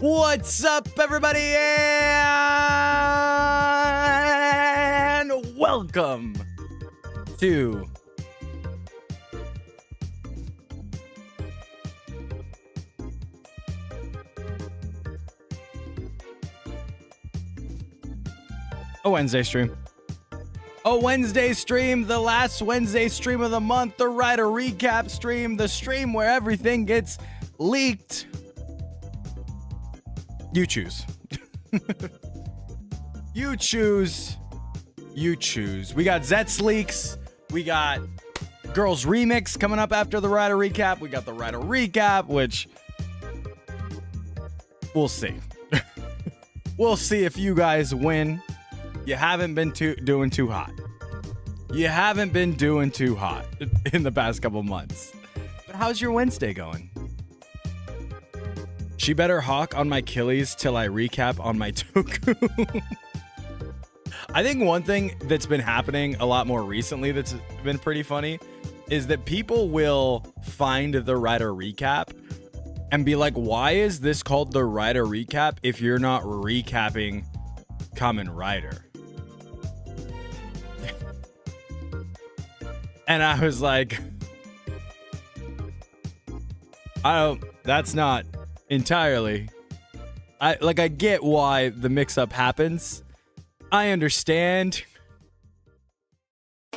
What's up, everybody, and welcome to a Wednesday stream. A Wednesday stream, the last Wednesday stream of the month, the Ryder recap stream, the stream where everything gets leaked. You choose. You choose. You choose. We got Zets leaks. We got Girls Remix coming up after the Ryder recap. We got the Ryder recap, which we'll see. We'll see if you guys win. You haven't been doing too hot. You haven't been doing too hot in the past couple months. But how's your Wednesday going? She better hawk on my killies till I recap on my Toku. I think one thing that's been happening a lot more recently that's been pretty funny is that people will find the Ryder recap and be like, why is this called the Ryder recap if you're not recapping Kamen Rider? And I was like, that's not entirely. I get why the mix-up happens. I understand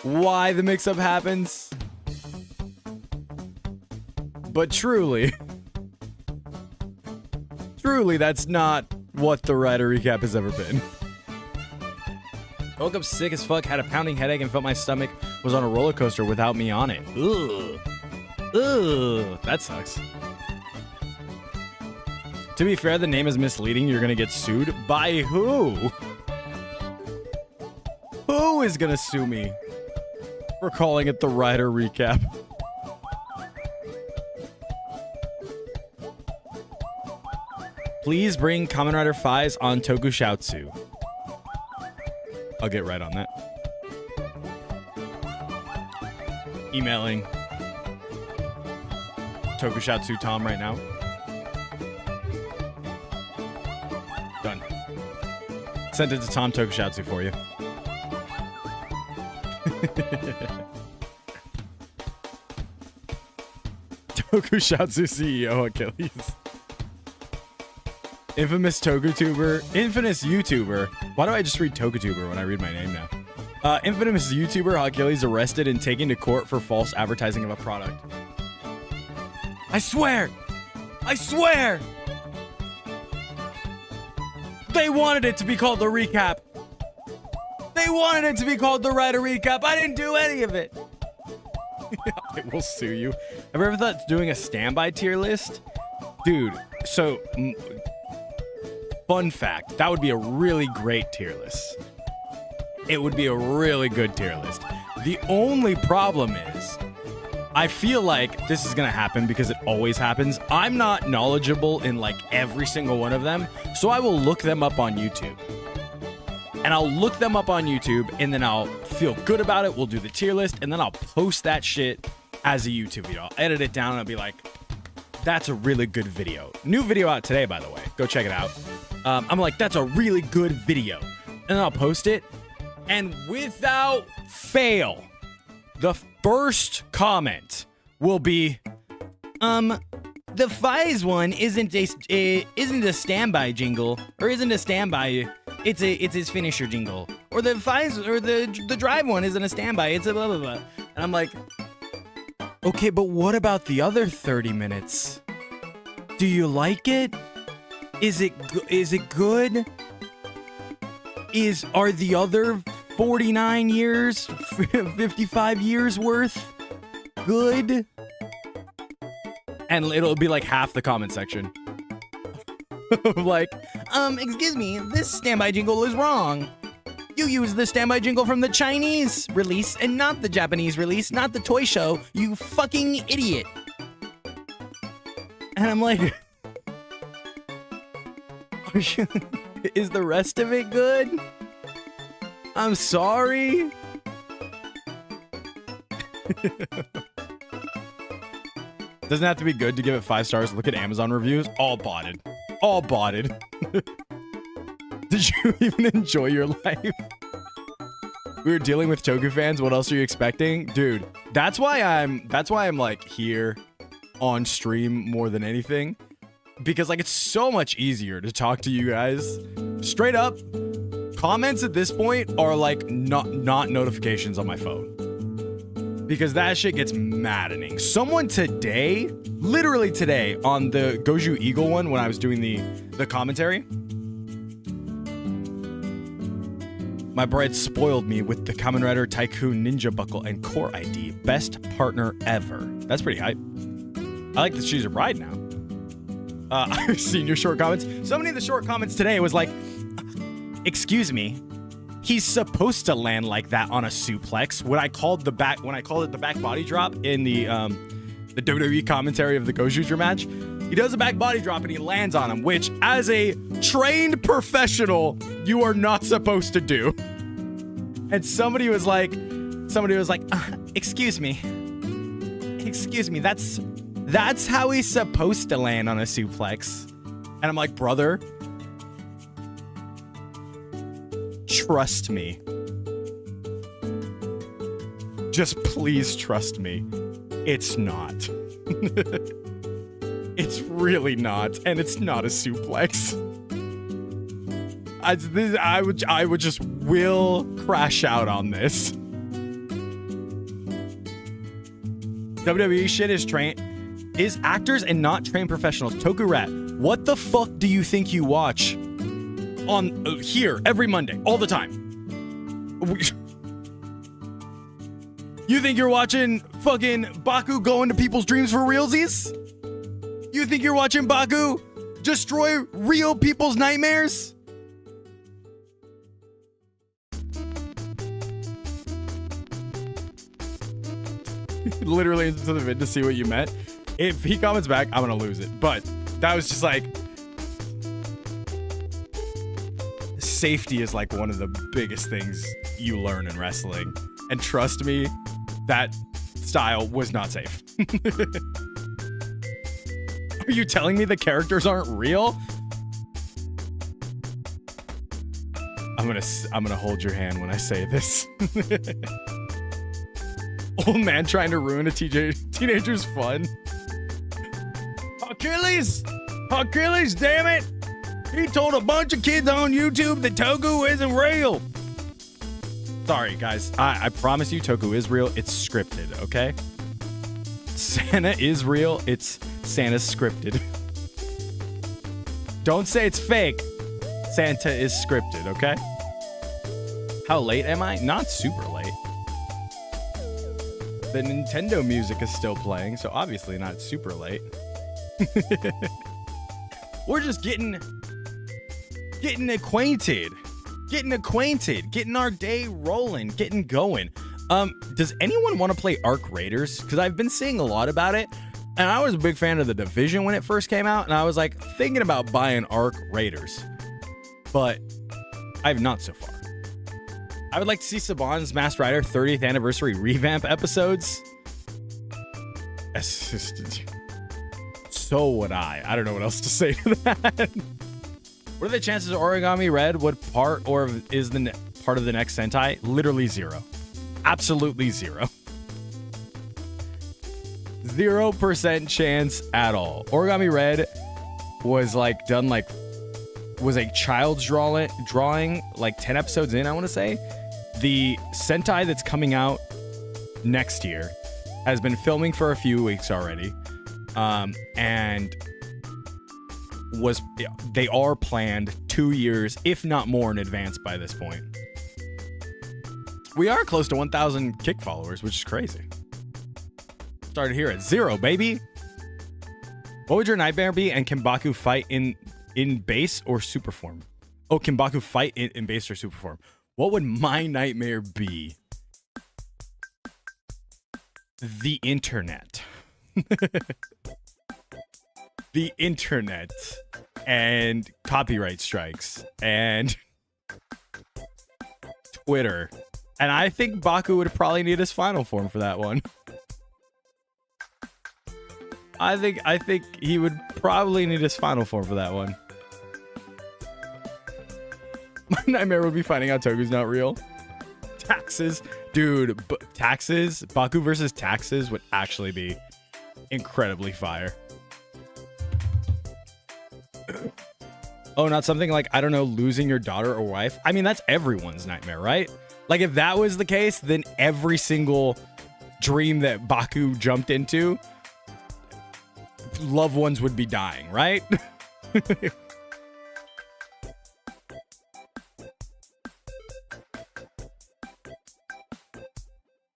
why the mix-up happens. But truly, that's not what the Ryder recap has ever been. I woke up sick as fuck, had a pounding headache, and felt my stomach was on a roller coaster without me on it. Ugh. Ugh. That sucks. To be fair, the name is misleading. You're gonna get sued. By who? Who is gonna sue me for calling it the Ryder recap? Please bring Kamen Rider Faiz on Tokusatsu. I'll get right on that. Emailing Tokusatsu Tom right now. Done. Sent it to Tom Tokusatsu for you. Tokusatsu CEO Achilles. Infamous YouTuber. Why do I just read Tokutuber when I read my name now? Infamous YouTuber Achilles arrested and taken to court for false advertising of a product. I swear! They wanted it to be called the recap. They wanted it to be called the Ryder recap. I didn't do any of it. I will sue you. Have you ever thought doing a standby tier list? Dude, so fun fact, that would be a really great tier list. It would be a really good tier list. The only problem is, I feel like this is gonna happen because it always happens. I'm not knowledgeable in like every single one of them, so I will look them up on YouTube. And I'll look them up on YouTube, and then I'll feel good about it. We'll do the tier list, and then I'll post that shit as a YouTube video. I'll edit it down, and I'll be like, that's a really good video. New video out today, by the way. Go check it out. I'm like, that's a really good video. And then I'll post it. And without fail, the first comment will be, the Faiz one isn't a standby jingle, or isn't a standby. It's his finisher jingle. Or the Faiz, or the drive one isn't a standby. It's a blah blah blah. And I'm like, okay, but what about the other 30 minutes? Do you like it? Is it good? Are the other 49 years, 55 years worth good? And it'll be like half the comment section. Like, excuse me, this standby jingle is wrong. You use the standby jingle from the Chinese release and not the Japanese release, not the toy show, you fucking idiot. And I'm like, is the rest of it good? I'm sorry. Doesn't have to be good to give it 5 stars. Look at Amazon reviews. All botted. all botted. Did you even enjoy your life? We were dealing with Toku fans. What else are you expecting? Dude, that's why I'm like here on stream more than anything. Because like it's so much easier to talk to you guys. Straight up, comments at this point are like not notifications on my phone. Because that shit gets maddening. Someone today, literally today, on the Goju Eagle one when I was doing the commentary, my bride spoiled me with the Kamen Rider Tycoon Ninja Buckle and Core ID. Best partner ever. That's pretty hype. I like that she's a bride now. I've seen your short comments. Somebody in the short comments today was like, excuse me, he's supposed to land like that on a suplex. When I called it the back body drop in the WWE commentary of the Goju match, he does a back body drop and he lands on him, which as a trained professional, you are not supposed to do. And somebody was like, excuse me, that's how he's supposed to land on a suplex. And I'm like, brother, trust me. Just please trust me. It's not. It's really not. And it's not a suplex. I would just will crash out on this. WWE shit is actors and not trained professionals. Toku Rat, what the fuck do you think you watch on here every Monday, all the time? You think you're watching fucking Baku go into people's dreams for realsies? You think you're watching Baku destroy real people's nightmares? Literally into the vid to see what you meant. If he comments back, I'm gonna lose it. But that was just like, safety is like one of the biggest things you learn in wrestling. And trust me, that style was not safe. Are you telling me the characters aren't real? I'm gonna hold your hand when I say this. Old man trying to ruin a teenager's fun. Achilles, damn it! He told a bunch of kids on YouTube that Toku isn't real. Sorry, guys. I promise you, Toku is real. It's scripted, okay? Santa is real. Santa's scripted. Don't say it's fake. Santa is scripted, okay? How late am I? Not super late. The Nintendo music is still playing, so obviously not super late. We're just getting acquainted, getting our day rolling, getting going. Does anyone want to play Arc Raiders? Because I've been seeing a lot about it, and I was a big fan of the Division when it first came out, and I was like thinking about buying Arc Raiders, but I have not so far. I would like to see Saban's Masked Rider 30th anniversary revamp episodes. So would I. I don't know what else to say to that. What are the chances Origami Red would part or is the part of the next Sentai? Literally zero. Absolutely zero. 0% chance at all. Origami Red was like done like was a child's drawing like 10 episodes in, I want to say. The Sentai that's coming out next year has been filming for a few weeks already. And they are planned 2 years, if not more, in advance by this point. We are close to 1,000 Kick followers, which is crazy. Started here at 0, baby. What would your nightmare be? And can Baku fight in base or super form? Oh, can Baku fight in base or super form? What would my nightmare be? The internet. The internet and copyright strikes and Twitter. And I think Baku would probably need his final form for that one. I think he would probably need his final form for that one. Nightmare would be finding out Togu's not real. Taxes. Dude, taxes. Baku versus taxes would actually be incredibly fire. Oh, not something like, I don't know, losing your daughter or wife. I mean, that's everyone's nightmare, right? Like, if that was the case, then every single dream that Baku jumped into, loved ones would be dying, right?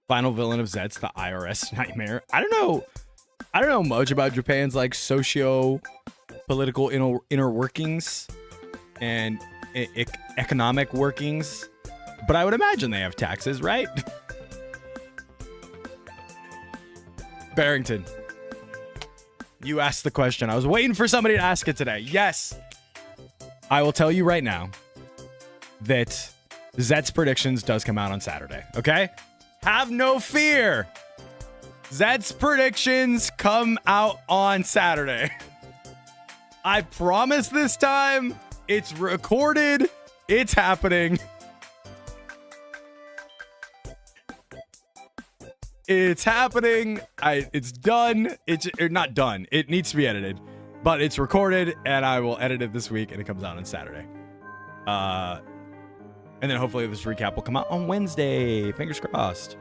Final villain of Zet's the IRS nightmare. I don't know much about Japan's like socio-political inner workings and economic workings, but I would imagine they have taxes, right? Barrington, you asked the question. I was waiting for somebody to ask it today. Yes, I will tell you right now that Zet's predictions does come out on Saturday. Okay, have no fear. Zet's predictions come out on Saturday. I promise this time. It's recorded. It's happening. It's happening. It's done. It's not done. It needs to be edited, but it's recorded, and I will edit it this week, and it comes out on Saturday. And then hopefully this recap will come out on Wednesday. Fingers crossed.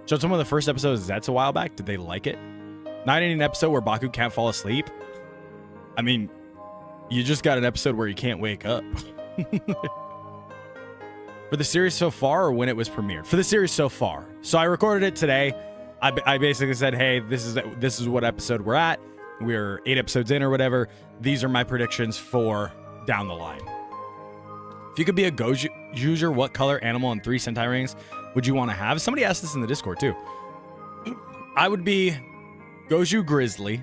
Showed someone the first episode of Zet's a while back. Did they like it? Not any episode where Baku can't fall asleep. I mean, you just got an episode where you can't wake up. For the series so far, or when it was premiered? For the series so far. So I recorded it today. I basically said, hey, this is what episode we're at. We're 8 episodes in or whatever. These are my predictions for down the line. If you could be a Gojuger, what color, animal, and 3 Sentai rings would you want to have? Somebody asked this in the Discord too. I would be Goju Grizzly.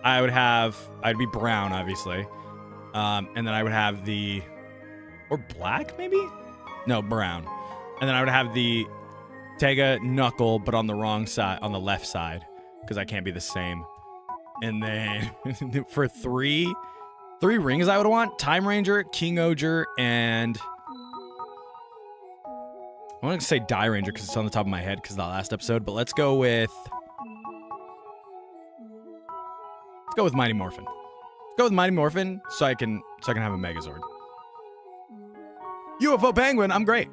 I'd be brown, obviously. And then I would have or black maybe? No, brown. And then I would have the Tega Knuckle, but on the wrong side, on the left side, because I can't be the same. And then for 3 rings I would want, Time Ranger, King Oger, and I want to say Die Ranger because it's on the top of my head because of the last episode, but let's go with Mighty Morphin. Let's go with Mighty Morphin so I can have a Megazord. UFO Penguin, I'm great.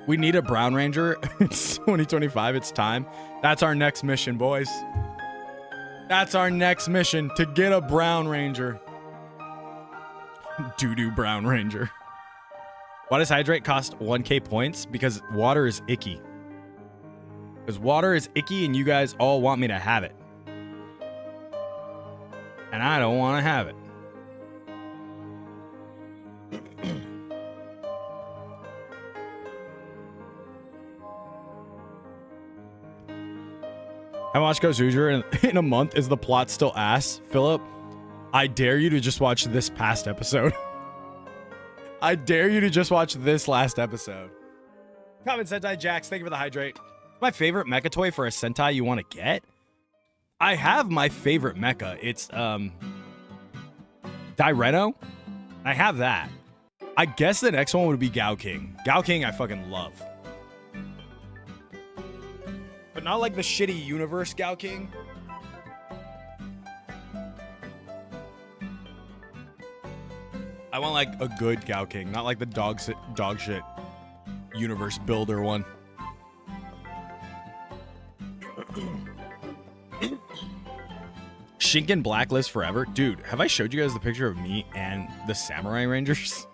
We need a Brown Ranger. It's 2025. It's time. That's our next mission, boys. That's our next mission, to get a Brown Ranger. Doo-doo Brown Ranger. Why does Hydrate cost 1k points? Because water is icky. Because water is icky and you guys all want me to have it. And I don't want to have it. How much goes Hoosier in a month? Is the plot still ass? Philip, I dare you to just watch this past episode. I dare you to just watch this last episode. Comment Sentai Jax, thank you for the hydrate. My favorite mecha toy for a Sentai you want to get? I have my favorite mecha. It's Dyreno. I have that. I guess the next one would be Gao King. Gao King I fucking love. But not like the shitty universe Gao King. I want like a good Gao King, not like the dog shit universe builder one. Shinken Blacklist forever. Dude, have I showed you guys the picture of me and the Samurai Rangers?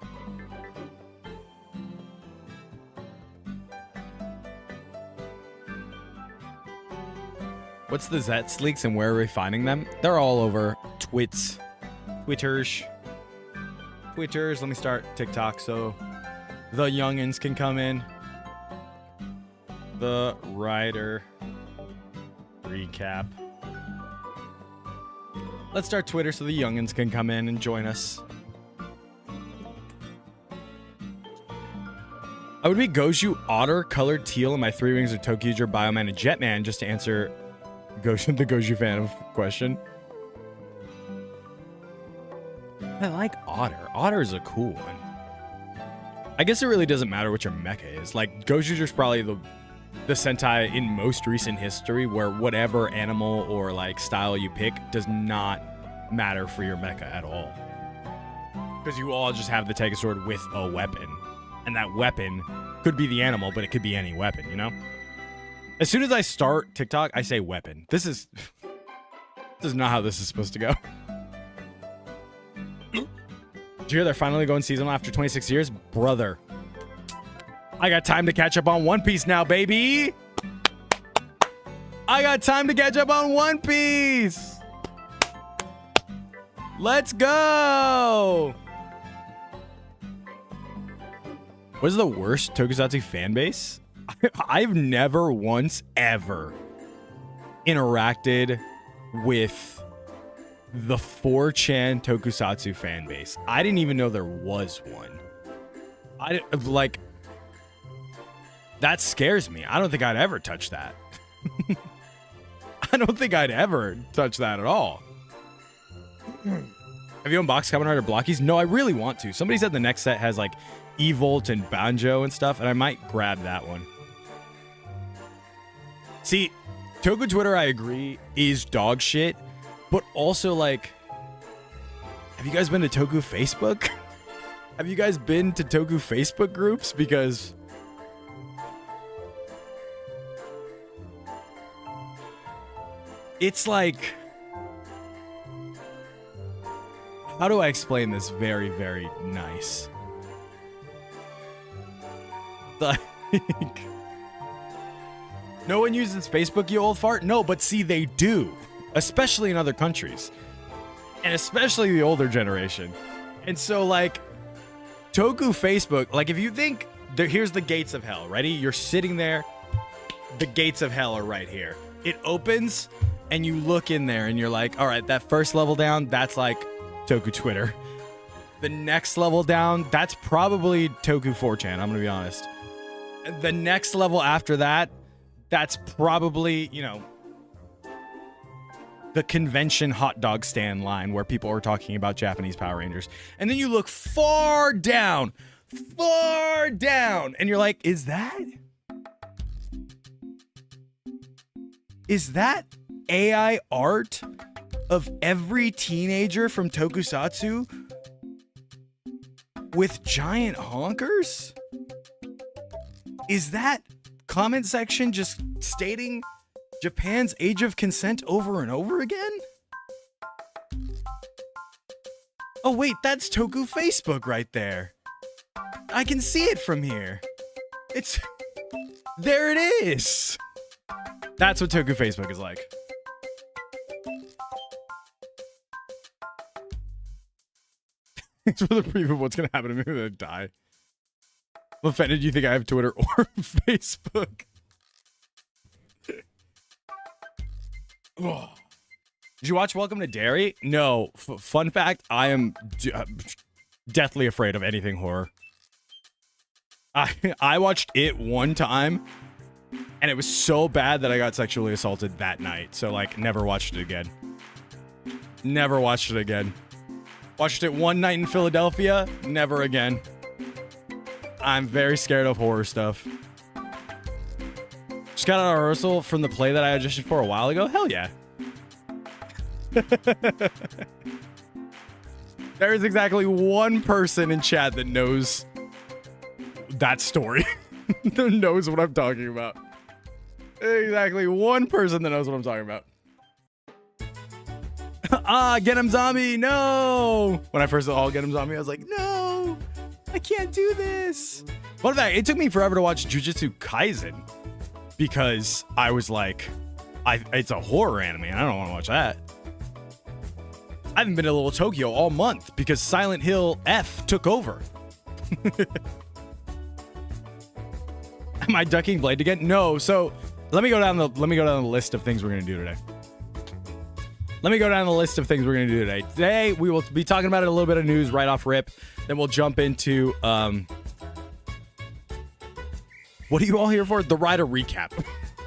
What's the Zets leaks and where are we finding them? They're all over Twitters. Let me start TikTok so the youngins can come in. The Rider recap. Let's start Twitter so the youngins can come in and join us. I would be Goju Otter, colored teal, and my 3 rings are Tokyuger, Bioman, and Jetman, just to answer the Goju fan of question. I like Otter. Otter is a cool one. I guess it really doesn't matter what your mecha is. Like, Gojuger's probably the Sentai in most recent history where whatever animal or like style you pick does not matter for your mecha at all. Because you all just have the Tega Sword with a weapon. And that weapon could be the animal, but it could be any weapon, you know? As soon as I start TikTok, I say weapon. This is not how this is supposed to go. Did you hear they're finally going seasonal after 26 years? Brother. I got time to catch up on One Piece now, baby. I got time to catch up on One Piece. Let's go. What is the worst Tokusatsu fan base? I've never once ever interacted with the 4chan Tokusatsu fan base. I didn't even know there was one. That scares me. I don't think I'd ever touch that. I don't think I'd ever touch that at all. Have you unboxed Kamen Rider Blockies? No, I really want to. Somebody said the next set has like Evolt and Banjo and stuff, and I might grab that one. See, Toku Twitter, I agree, is dog shit, but also like, have you guys been to Toku Facebook? Have you guys been to Toku Facebook groups? Because it's like, how do I explain this very, very nice? Like, no one uses Facebook, you old fart? No, but see, they do. Especially in other countries. And especially the older generation. And so, like, Toku Facebook, like, if you think, here's the gates of hell. Ready? You're sitting there. The gates of hell are right here. It opens, and you look in there, and you're like, all right, that first level down, that's like Toku Twitter. The next level down, that's probably Toku 4chan, I'm going to be honest. The next level after that, that's probably, you know, the convention hot dog stand line where people are talking about Japanese Power Rangers. And then you look far down, and you're like, is that AI art of every teenager from Tokusatsu with giant honkers? Is that comment section just stating Japan's age of consent over and over again? Oh wait, that's Toku Facebook right there. I can see it from here. There it is. That's what Toku Facebook is like. Thanks for the preview of what's gonna happen to me when I die. I'm offended you think I have Twitter or Facebook. Did you watch Welcome to Derry? No. Fun fact, I am deathly afraid of anything horror. I watched it one time, and it was so bad that I got sexually assaulted that night. So, like, never watched it again. Never watched it again. Watched it one night in Philadelphia, never again. I'm very scared of horror stuff. Just got out of rehearsal from the play that I auditioned for a while ago. Hell yeah. There is exactly one person in chat that knows that story. That knows what I'm talking about. Exactly one person that knows what I'm talking about. Get him zombie, no! When I first saw Get him zombie, I was like, no! I can't do this! Fun fact, it took me forever to watch Jujutsu Kaisen because I was like, it's a horror anime and I don't want to watch that. I haven't been to Little Tokyo all month because Silent Hill F took over. Am I ducking Blade again? No. So let me go down the list of things we're gonna do today. Today we will be talking about a little bit of news right off rip. Then we'll jump into what are you all here for? The Rider recap.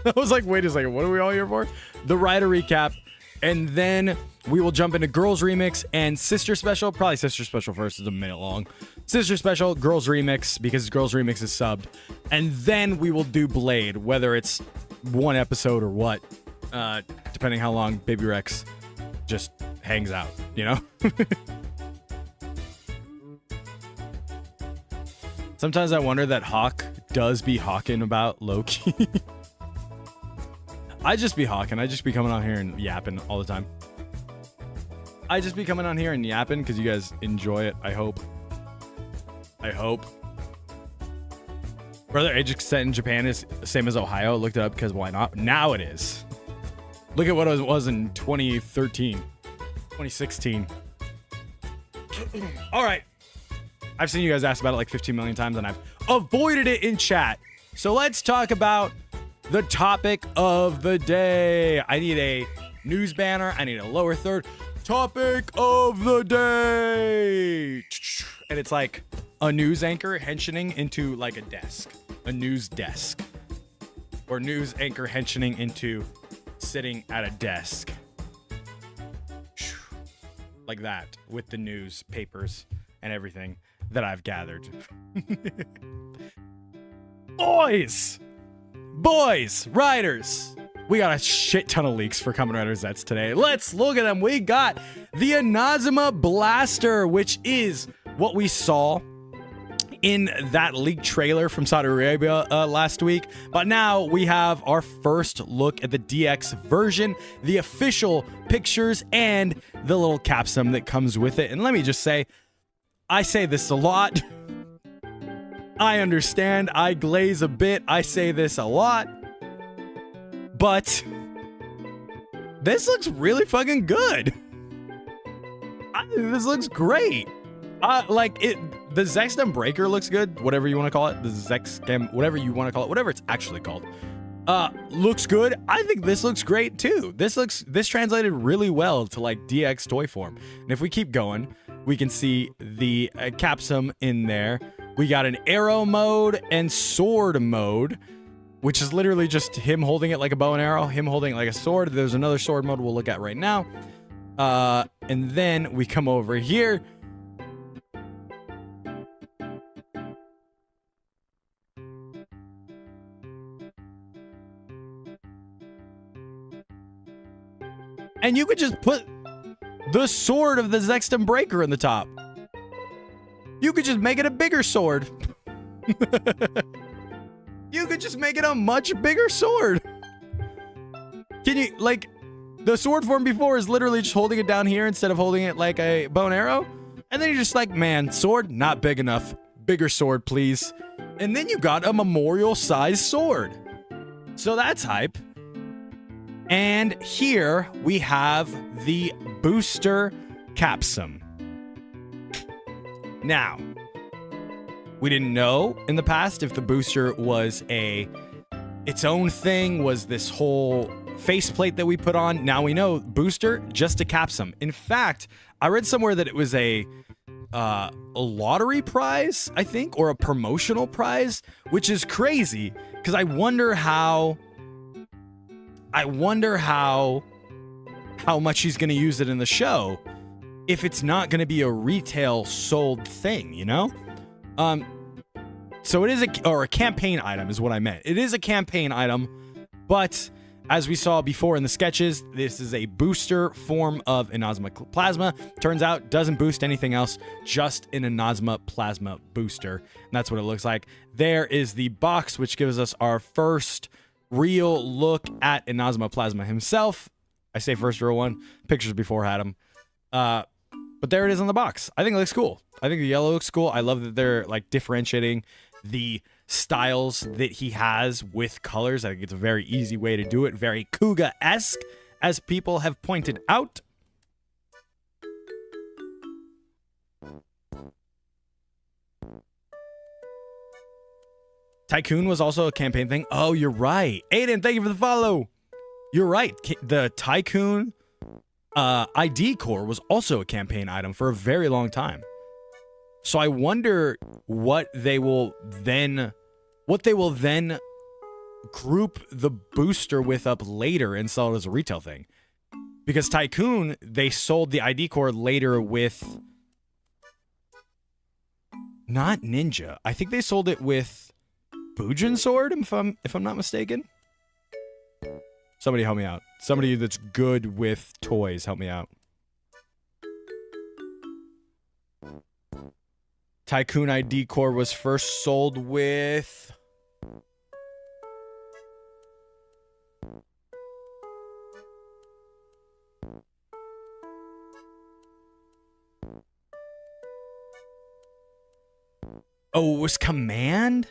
I was like, wait a second, what are we all here for? The Rider recap. And then we will jump into Girls Remix and Sister Special. Probably Sister Special first. It's a minute long. Sister Special, Girls Remix, because Girls Remix is subbed. And then we will do Blade, whether it's one episode or what, depending how long Baby Rex just hangs out, you know? Sometimes I wonder that Hawk does be hawking about Loki. I just be hawking. I just be coming on here and yapping all the time. I just be coming on here and yapping because you guys enjoy it. I hope. Brother, age extent in Japan is the same as Ohio. Looked it up because why not? Now it is. Look at what it was in 2013, 2016. All right. I've seen you guys ask about it like 15 million times and I've avoided it in chat. So let's talk about the topic of the day. I need a news banner. I need a lower third. Topic of the day. And it's like a news anchor henching into like a desk. A news desk. Or news anchor henching into sitting at a desk. Like that. With the news papers and everything that I've gathered. Boys, riders, we got a shit ton of leaks for Kamen Rider Zets today. Let's look at them. We got the Inazuma Blaster, which is what we saw in that leaked trailer from Saudi Arabia last week. But now we have our first look at the DX version, the official pictures, and the little capsum that comes with it. And let me just say, I say this a lot. I understand. I glaze a bit. I say this a lot. But this looks really fucking good. This looks great. Like it, the Zextem Breaker looks good. Whatever you want to call it. The Zextem, whatever you want to call it. Whatever it's actually called. Looks good. I think this looks great too. This translated really well to like DX toy form. And if we keep going, we can see the capsum in there. We got an arrow mode and sword mode, which is literally just him holding it like a bow and arrow, him holding it like a sword. There's another sword mode we'll look at right now. And then we come over here. And you could just put the sword of the Zextem Breaker in the top. You could just make it a bigger sword. You could just make it a much bigger sword. Can you, like, the sword form before is literally just holding it down here instead of holding it like a bow and arrow. And then you're just like, man, sword, not big enough. Bigger sword, please. And then you got a memorial-sized sword. So that's hype. And here we have the booster capsum. Now, we didn't know in the past if the booster was its own thing, was this whole faceplate that we put on. Now we know booster, just a capsum. In fact, I read somewhere that it was a lottery prize, I think, or a promotional prize, which is crazy because I wonder how much he's going to use it in the show if it's not going to be a retail sold thing, you know? So it is a campaign item is what I meant. It is a campaign item, but as we saw before in the sketches, this is a booster form of Inazuma Plasma. Turns out doesn't boost anything else, just an Inazuma Plasma booster. And that's what it looks like. There is the box, which gives us our first real look at Inazuma Plasma himself. I say first real one. Pictures before had him. But there it is on the box. I think it looks cool. I think the yellow looks cool. I love that they're like differentiating the styles that he has with colors. I think it's a very easy way to do it. Very Kuga-esque, as people have pointed out. Tycoon was also a campaign thing. Oh, you're right. Aiden, thank you for the follow. You're right. The Tycoon ID core was also a campaign item for a very long time. So I wonder what they will then group the booster with up later and sell it as a retail thing. Because Tycoon, they sold the ID core later with... Not Ninja. I think they sold it with Bujin Sword, if I'm not mistaken. Somebody help me out. Somebody that's good with toys, help me out. Tycoon ID core was first sold with... Oh, it was Command?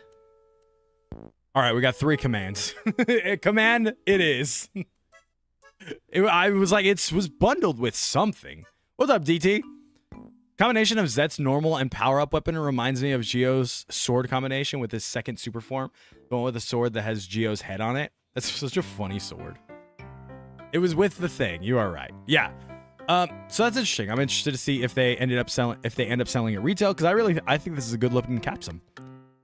All right, we got 3 commands. Command, it is. I was like, it was bundled with something. What's up, DT? Combination of Zet's normal and power-up weapon reminds me of Geo's sword combination with his second super form. The one with a sword that has Geo's head on it. That's such a funny sword. It was with the thing. You are right. Yeah. So that's interesting. I'm interested to see if they end up selling at retail, because I think this is a good looking Capsum.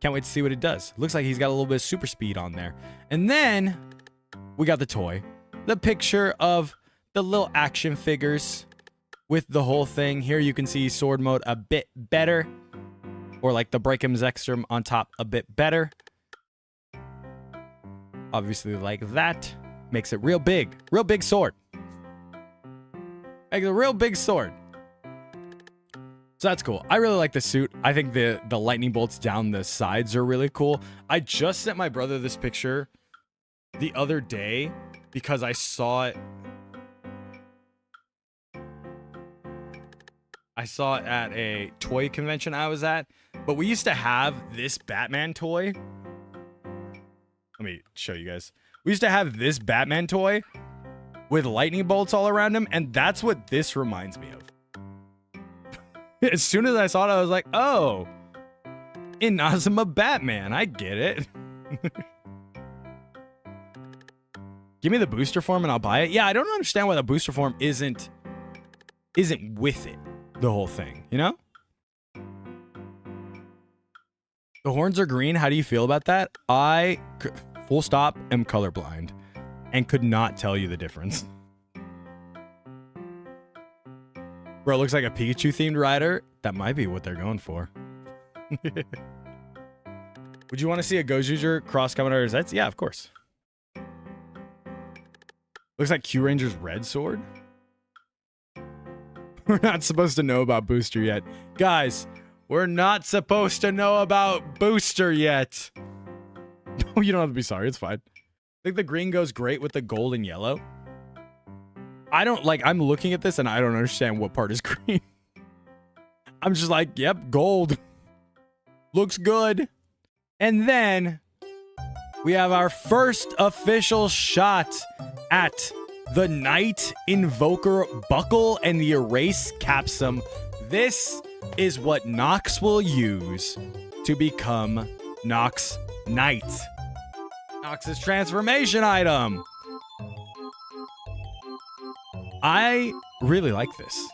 Can't wait to see what it does. Looks like he's got a little bit of super speed on there. And then we got the toy, the picture of the little action figures with the whole thing. Here you can see sword mode a bit better, or like the Breakum Zextrum on top a bit better. Obviously like that makes it real big sword. Like a real big sword. So that's cool. I really like the suit. I think the lightning bolts down the sides are really cool. I just sent my brother this picture the other day because I saw it. I saw it at a toy convention I was at. But we used to have this Batman toy. Let me show you guys. We used to have this Batman toy with lightning bolts all around him, and that's what this reminds me of. As soon as I saw it, I was like, oh, Inazuma Batman, I get it. Give me the booster form and I'll buy it. Yeah, I don't understand why the booster form isn't with it, the whole thing, you know? The horns are green. How do you feel about that? I, full stop, am colorblind and could not tell you the difference. Bro, it looks like a Pikachu themed rider. That might be what they're going for. Would you want to see a Gojuger cross Kamen Rider Zets? Yeah, of course. Looks like Q Ranger's red sword. We're not supposed to know about Booster yet. Guys, we're not supposed to know about Booster yet. No, you don't have to be sorry. It's fine. I think the green goes great with the gold and yellow. I'm looking at this and I don't understand what part is green. I'm just like, yep, gold. Looks good. And then we have our first official shot at the Knight Invoker Buckle and the Erase Capsum. This is what Nox will use to become Nox Knight. Nox's transformation item. I really like this.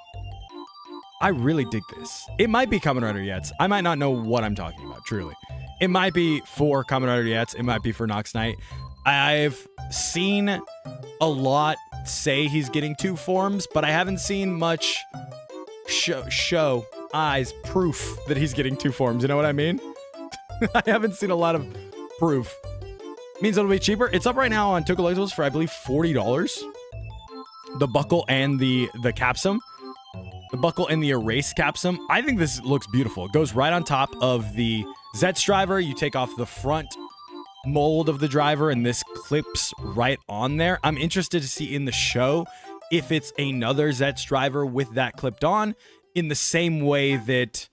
I really dig this. It might be Kamen Rider Yets. I might not know what I'm talking about, truly. It might be for Kamen Rider Yets. It might be for Nox Knight. I've seen a lot say he's getting 2 forms, but I haven't seen much proof that he's getting 2 forms. You know what I mean? I haven't seen a lot of proof. Means it'll be cheaper. It's up right now on Toku Collectibles for, I believe, $40. The buckle and the capsum. The buckle and the erase capsum. I think this looks beautiful. It goes right on top of the Zets driver. You take off the front mold of the driver and this clips right on there. I'm interested to see in the show if it's another Zets driver with that clipped on in the same way that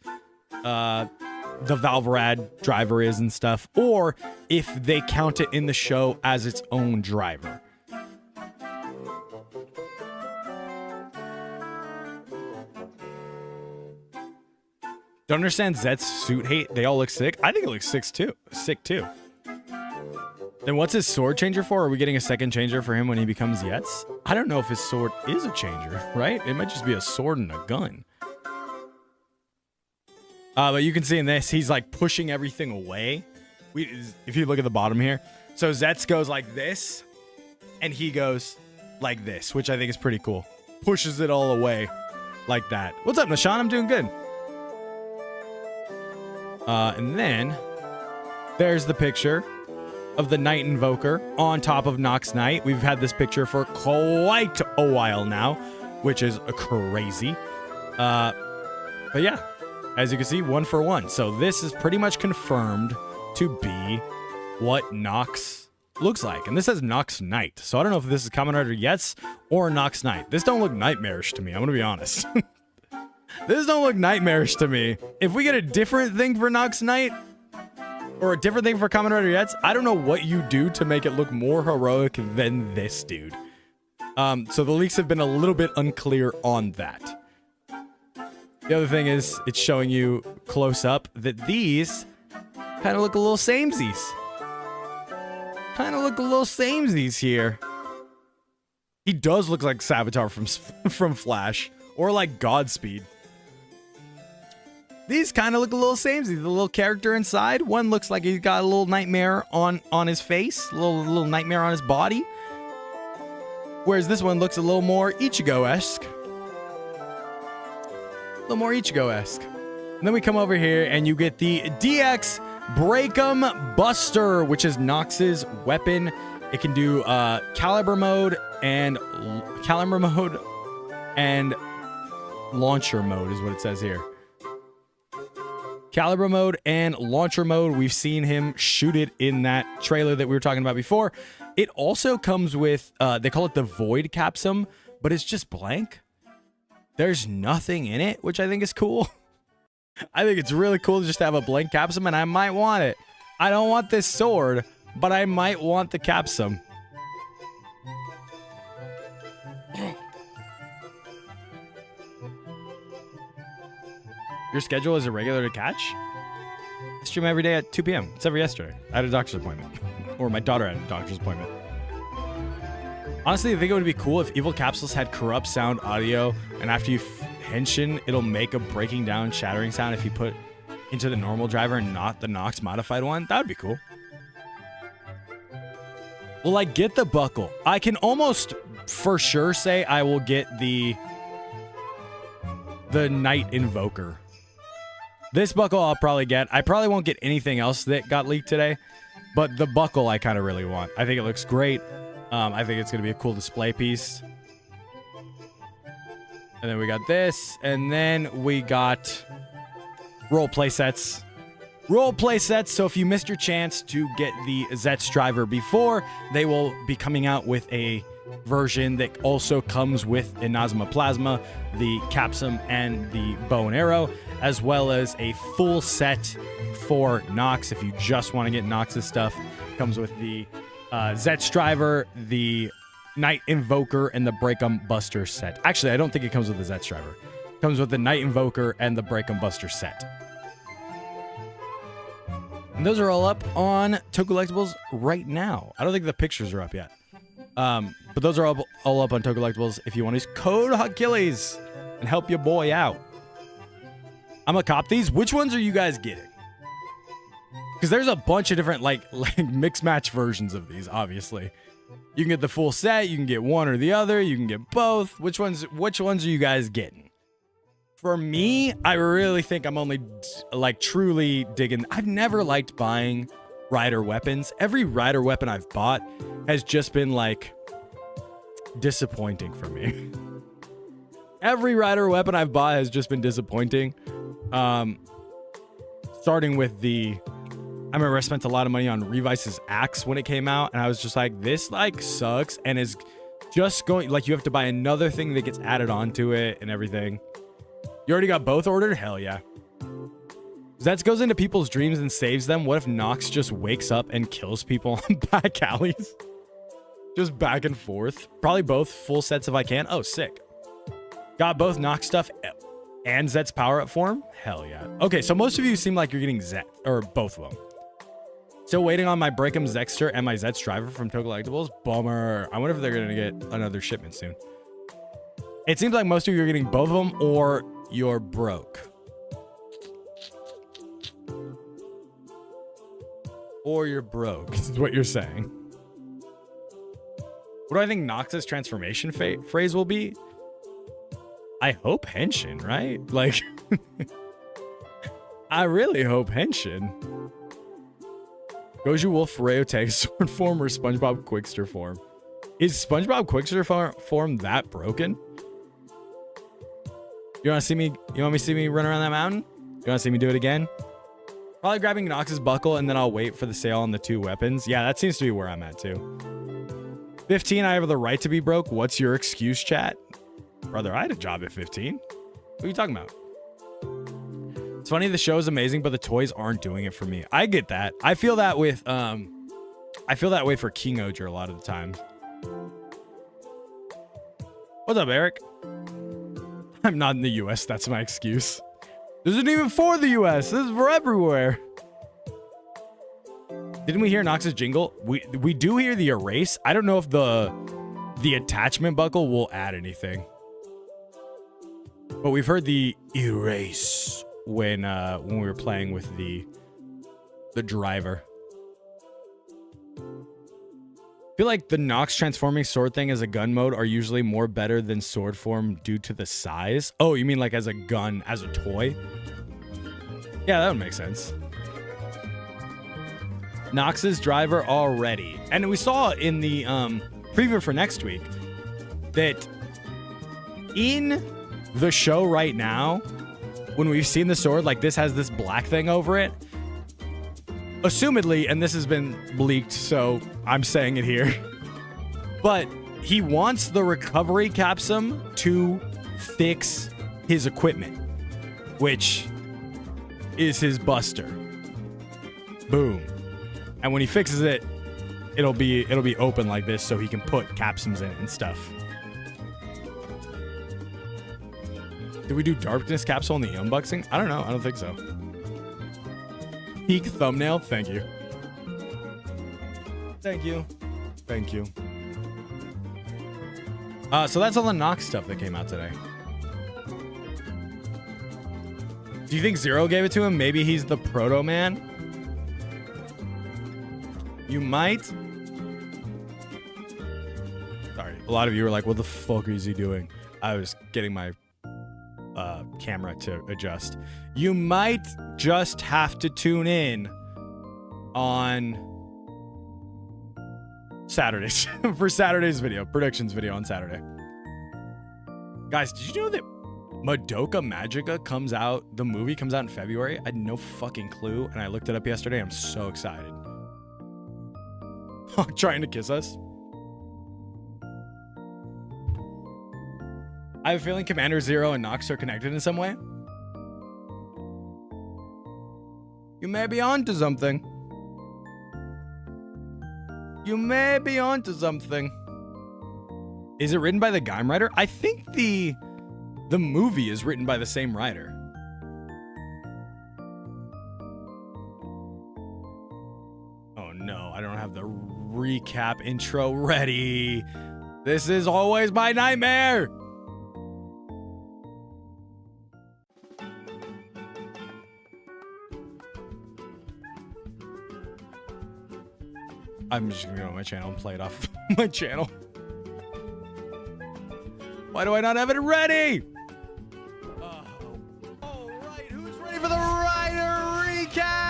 the Valvarad driver is and stuff, or if they count it in the show as its own driver. Don't understand Zet's suit hate. They all look sick. I think it looks sick too. Then what's his sword changer for? Are we getting a second changer for him when he becomes Yets? I don't know if his sword is a changer, right? It might just be a sword and a gun. But you can see in this, he's like pushing everything away. If you look at the bottom here. So Zets goes like this, and he goes like this, which I think is pretty cool. pushes it all away like that. What's up, Nashan? I'm doing good. And then there's the picture of the Night Invoker on top of Nox Knight. We've had this picture for quite a while now, which is crazy. But yeah, as you can see, 1 for 1. So this is pretty much confirmed to be what Nox looks like. And this says Nox Knight. So I don't know if this is Kamen Rider Yetz or Nox Knight. This don't look nightmarish to me. I'm going to be honest. This don't look nightmarish to me. If we get a different thing for Nox Knight, or a different thing for Kamen Rider Yetz, I don't know what you do to make it look more heroic than this dude. So the leaks have been a little bit unclear on that. The other thing is, it's showing you close up that these kind of look a little samesies. Kind of look a little samesies here. He does look like Savitar from Flash, or like Godspeed. These kind of look a little samey. The little character inside. One looks like he's got a little nightmare on his face. A little nightmare on his body. Whereas this one looks a little more Ichigo-esque. A little more Ichigo-esque. And then we come over here and you get the DX Breakum Buster, which is Nox's weapon. It can do caliber mode and launcher mode is what it says here. Caliber mode and launcher mode. We've seen him shoot it in that trailer that we were talking about before. It also comes with, they call it the Void Capsum, but it's just blank. There's nothing in it, which I think is cool. I think it's really cool to just have a blank Capsum, and I might want it. I don't want this sword, but I might want the Capsum. Your schedule is irregular to catch? I stream every day at 2 p.m. except for yesterday. I had a doctor's appointment. Or my daughter had a doctor's appointment. Honestly, I think it would be cool if Evil Capsules had corrupt sound audio, and after you henshin, it'll make a breaking down, shattering sound if you put into the normal driver and not the Nox modified one. That would be cool. Will I get the buckle? I can almost for sure say I will get the Night Invoker. This buckle I'll probably get. I probably won't get anything else that got leaked today, but the buckle I kind of really want. I think it looks great. I think it's going to be a cool display piece. And then we got this, and then we got role play sets. Role play sets, so if you missed your chance to get the Zetz driver before, they will be coming out with a version that also comes with Inazuma Plasma, the Capsum, and the bow and arrow, as well as a full set for Nox. If you just want to get Nox's stuff, comes with the Zetz driver, the Night Invoker, and the Breakum Buster set. Actually, I don't think it comes with the Zetz driver. It comes with the Night Invoker and the Breakum Buster set. And those are all up on Tokollectibles right now. I don't think the pictures are up yet. But those are all up on Tokollectibles if you want to use code Achilles and help your boy out. I'm gonna cop these. Which ones are you guys getting? Because there's a bunch of different like mix match versions of these, obviously. You can get the full set, you can get one or the other, you can get both. Which ones are you guys getting? For me, I really think I'm only like truly digging. I've never liked buying rider weapons. Every rider weapon I've bought has just been like disappointing for me. Every rider weapon I've bought has just been disappointing. Starting with I remember I spent a lot of money on Revice's axe when it came out, and I was just like, this like sucks, and is just going like you have to buy another thing that gets added onto it and everything. You already got both ordered? Hell yeah. Zetz goes into people's dreams and saves them. What if Nox just wakes up and kills people on back alleys? Just back and forth. Probably both full sets if I can. Oh, sick. Got both Nox stuff and Zet's power-up form? Hell yeah. Okay, so most of you seem like you're getting Zet, or both of them. Still waiting on my Breakum Zexter and my Zet's driver from Tokollectibles. Bummer. I wonder if they're going to get another shipment soon. It seems like most of you are getting both of them, or you're broke. Or you're broke, is what you're saying. What do I think Nox's transformation phrase will be? I hope Henshin, right? Like, I really hope Henshin. Goju Wolf Rayotag sword form or SpongeBob Quickster form? Is SpongeBob Quickster form that broken? You want to see me? You want me to see me run around that mountain? You want to see me do it again? Probably grabbing Nox's buckle and then I'll wait for the sale on the 2 weapons. Yeah, that seems to be where I'm at too. 15, I have the right to be broke. What's your excuse, chat? Brother, I had a job at 15. What are you talking about? It's funny, the show is amazing, but the toys aren't doing it for me. I get that. I feel that with I feel that way for King Oger a lot of the time. What's up, Eric? I'm not in the US, that's my excuse. This isn't even for the US, this is for everywhere. Didn't we hear Nox's jingle? We do hear the erase. I don't know if the attachment buckle will add anything. But we've heard the erase when we were playing with the driver. I feel like the Nox transforming sword thing as a gun mode are usually more better than sword form due to the size. Oh, you mean like as a gun, as a toy? Yeah, that would make sense. Nox's driver already. And we saw in the preview for next week that in the show right now, when we've seen the sword, like this has this black thing over it. Assumedly, and this has been leaked, so I'm saying it here. But he wants the recovery capsum to fix his equipment, which is his buster. Boom. And when he fixes it, it'll be open like this so he can put capsums in it and stuff. Did we do Darkness capsule in the unboxing? I don't know. I don't think so. Peak thumbnail. Thank you. Thank you. Thank you. So that's all the Nox stuff that came out today. Do you think Zero gave it to him? Maybe he's the Proto Man? You might. Sorry. A lot of you were like, what the fuck is he doing? I was getting my camera to adjust. You might just have to tune in on Saturdays for Saturday's video, predictions video on Saturday. Guys, did you know that Madoka Magica comes out, the movie comes out in February? I had no fucking clue, and I looked it up yesterday. I'm so excited. Trying to kiss us? I have a feeling Commander Zero and Nox are connected in some way. You may be onto something. You may be onto something. Is it written by the Gaim writer? I think the movie is written by the same writer. Oh no, I don't have the recap intro ready. This is always my nightmare. I'm just gonna go to my channel and play it off my channel. Why do I not have it ready? All right, who's ready for the Rider recap?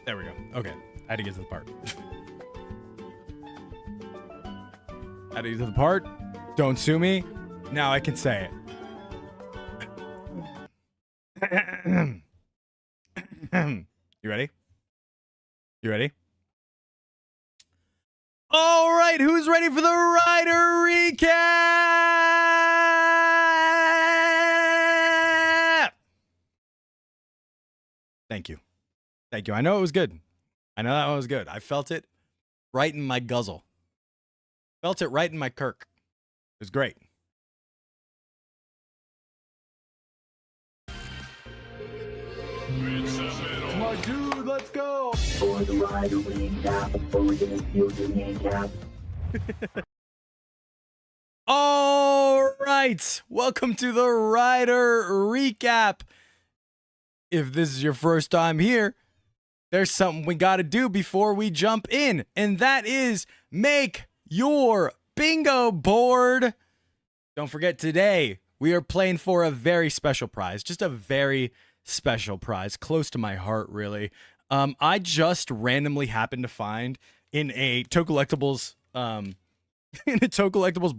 There we go. Okay, I had to get to the part. I had to get to the part. Don't sue me. Now I can say it. You ready? You ready? All right, who's ready for the Rider recap? Thank you. Thank you. I know it was good. I know that one was good. I felt it right in my guzzle. Felt it right in my Kirk. It was great. My dude, let's go! For the Rider recap, for the recap. All right, welcome to the Rider recap. If this is your first time here, there's something we got to do before we jump in, and that is make your bingo board. Don't forget, today we are playing for a very special prize, just a very special prize, close to my heart, really. I just randomly happened to find in a Tocollectibles,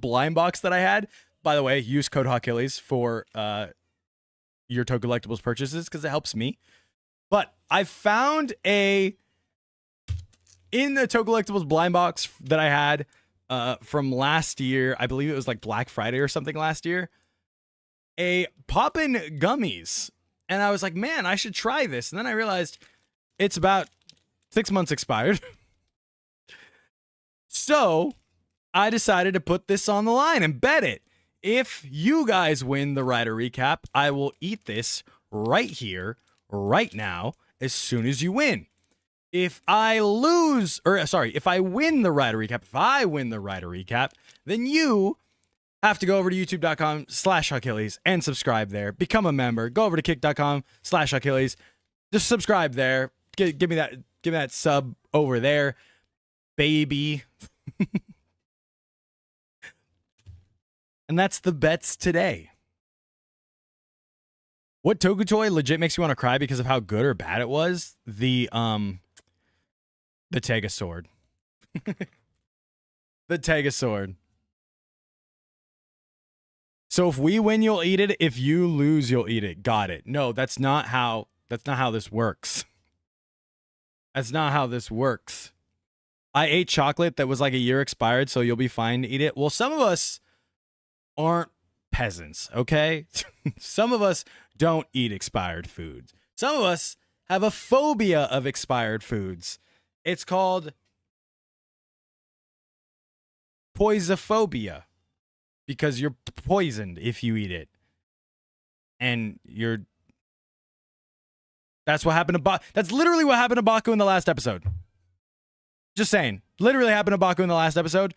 blind box that I had. By the way, use code HawkIllies for your Tocollectibles purchases because it helps me. But I found in the Tocollectibles blind box that I had from last year, I believe it was like Black Friday or something last year, a Poppin' Gummies. And I was like, man, I should try this. And then I realized it's about 6 months expired. So I decided to put this on the line and bet it. If you guys win the Rider Recap, I will eat this right here, right now, as soon as you win. If I win the Rider Recap, then you have to go over to youtube.com/HawkIllies and subscribe there. Become a member. Go over to kick.com/HawkIllies. Just subscribe there. Give me that sub over there, baby. And that's the bets today. What Toku toy legit makes you want to cry because of how good or bad it was? The Tegasword. The Tegasword. So if we win, you'll eat it. If you lose, you'll eat it. Got it. No, that's not how this works. That's not how this works. I ate chocolate that was like a year expired, so you'll be fine to eat it. Well, some of us aren't peasants, okay? Some of us don't eat expired foods. Some of us have a phobia of expired foods. It's called poisophobia because you're poisoned if you eat it. And that's what happened to that's literally what happened to Baku in the last episode. Just saying. Literally happened to Baku in the last episode.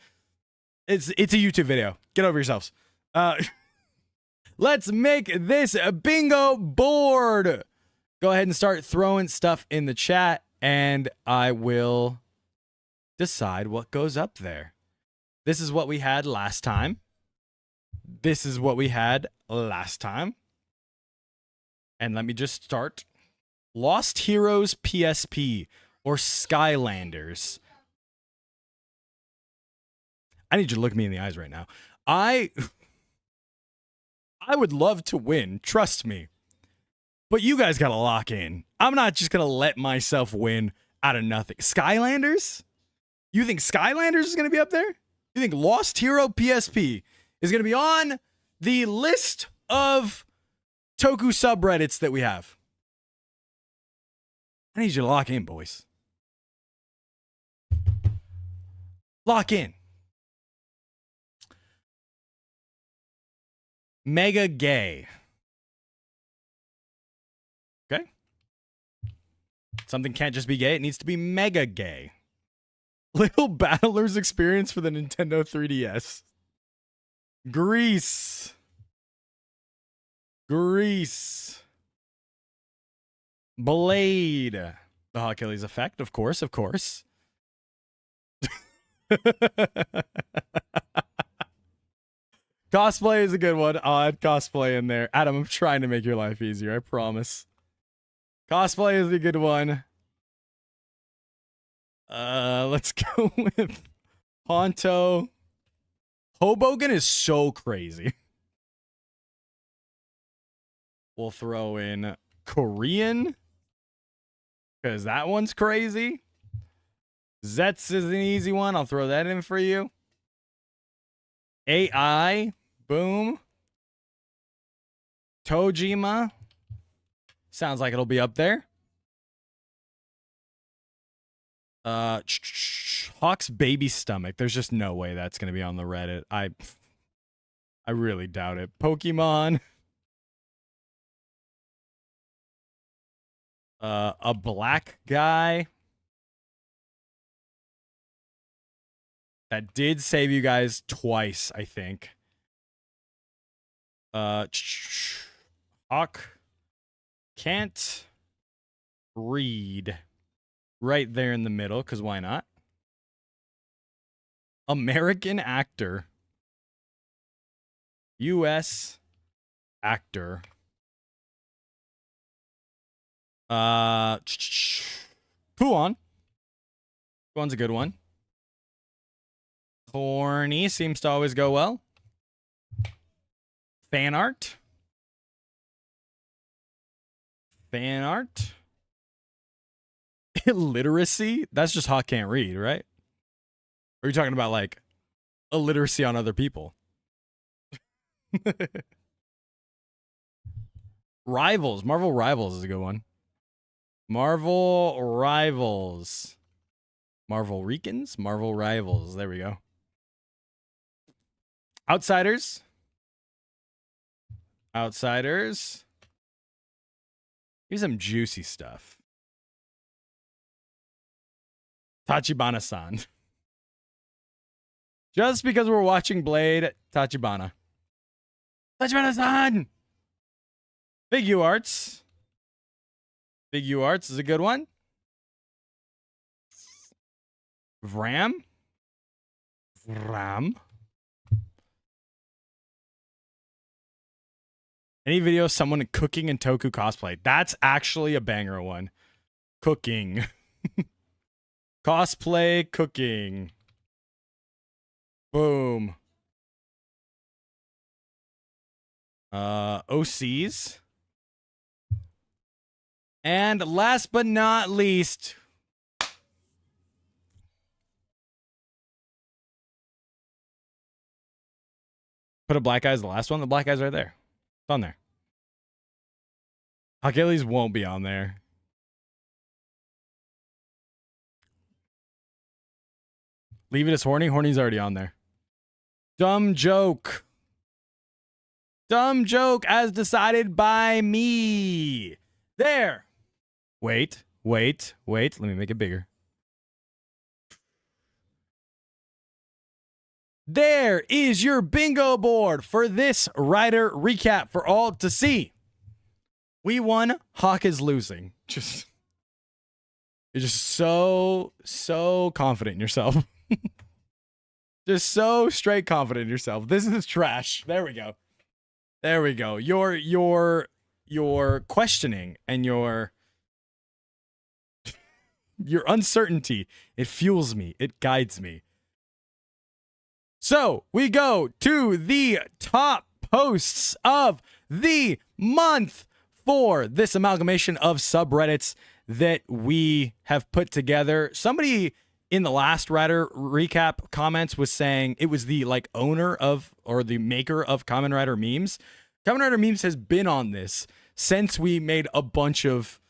It's a YouTube video. Get over yourselves. Let's make this a bingo board. Go ahead and start throwing stuff in the chat, and I will decide what goes up there. This is what we had last time. This is what we had last time. And let me just start. Lost Heroes PSP or Skylanders. I need you to look me in the eyes right now. I would love to win, trust me. But you guys got to lock in. I'm not just going to let myself win out of nothing. Skylanders? You think Skylanders is going to be up there? You think Lost Hero PSP is going to be on the list of Toku subreddits that we have? I need you to lock in, boys. Lock in. Mega gay. Okay. Something can't just be gay. It needs to be mega gay. Little Battler's experience for the Nintendo 3DS. Grease. Blade. The HawkIllies effect, of course. Cosplay is a good one. I'll add cosplay in there. Adam, I'm trying to make your life easier, I promise. Cosplay is a good one. Let's go with Honto. Hoboken is so crazy. We'll throw in Korean, because that one's crazy. Zets is an easy one. I'll throw that in for you. AI. Boom. Tojima. Sounds like it'll be up there. Hawk's baby stomach. There's just no way that's going to be on the Reddit. I really doubt it. Pokemon. A black guy. That did save you guys twice, I think. Hawk can't read. right there in the middle, because why not? American actor. U.S. actor. Puan. Puan's a good one. Corny seems to always go well. Fan art. Fan art. Illiteracy. That's just Hawk can't read, right? Or are you talking about like illiteracy on other people? Rivals. Marvel Rivals is a good one. Marvel Rivals. Marvel Ricans? Marvel Rivals. There we go. Outsiders. Outsiders. Here's some juicy stuff. Tachibana-san. Just because we're watching Blade, Tachibana. Tachibana-san! Big U Arts. Big U Arts is a good one. Vram. Vram. Any video of someone cooking in Toku cosplay. That's actually a banger one. Cooking. Cosplay cooking. Boom. OCs. And last but not least, put a black guy as the last one. The black guy's right there. It's on there. Achilles won't be on there. Leave it as horny. Horny's already on there. Dumb joke. Dumb joke as decided by me. There. Wait. Let me make it bigger. There is your bingo board for this Rider recap for all to see. We won. Hawk is losing. You're just so confident in yourself. Just so straight confident in yourself. This is trash. There we go. Your questioning and your uncertainty, it fuels me. It guides me. So we go to the top posts of the month for this amalgamation of subreddits that we have put together. Somebody in the last Rider recap comments was saying it was the like owner of or the maker of Kamen Rider memes. Kamen Rider memes has been on this since we made a bunch of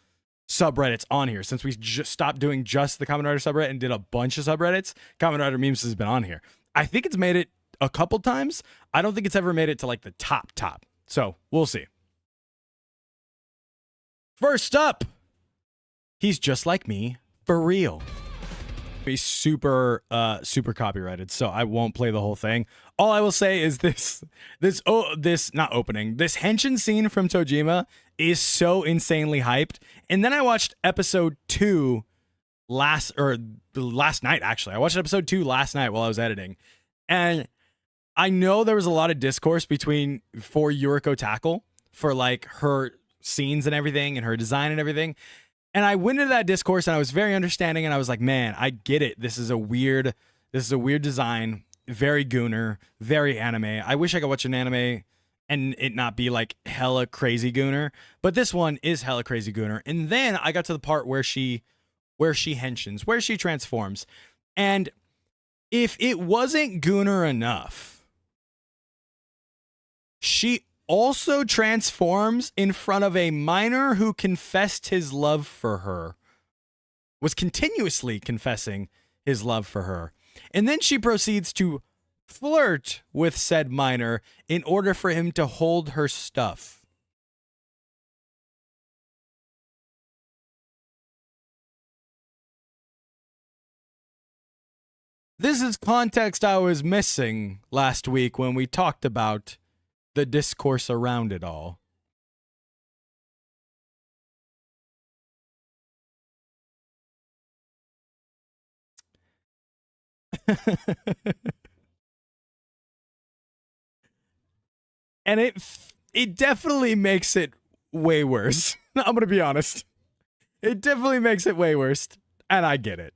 subreddits on here. Since we just stopped doing just the Kamen Rider subreddit and did a bunch of subreddits, Kamen Rider memes has been on here. I think it's made it a couple times. I don't think it's ever made it to like the top. So we'll see. First up, he's just like me for real. He's super copyrighted, so I won't play the whole thing. All I will say is this henshin scene from Tojima is so insanely hyped. And then I watched episode 2 last night, actually. I watched episode 2 last night while I was editing. And I know there was a lot of discourse for Yuriko Tackle for like her scenes and everything and her design and everything. And I went into that discourse and I was very understanding and I was like, man, I get it. This is a weird design, very Gooner, very anime. I wish I could watch an anime and it not be like hella crazy Gooner, but this one is hella crazy Gooner. And then I got to the part where she henshins, where she transforms. And if it wasn't Gooner enough, she also transforms in front of a minor who confessed his love for her, was continuously confessing his love for her. And then she proceeds to flirt with said minor in order for him to hold her stuff. This is context I was missing last week when we talked about the discourse around it all. And it definitely makes it way worse. I'm gonna be honest. It definitely makes it way worse, and I get it.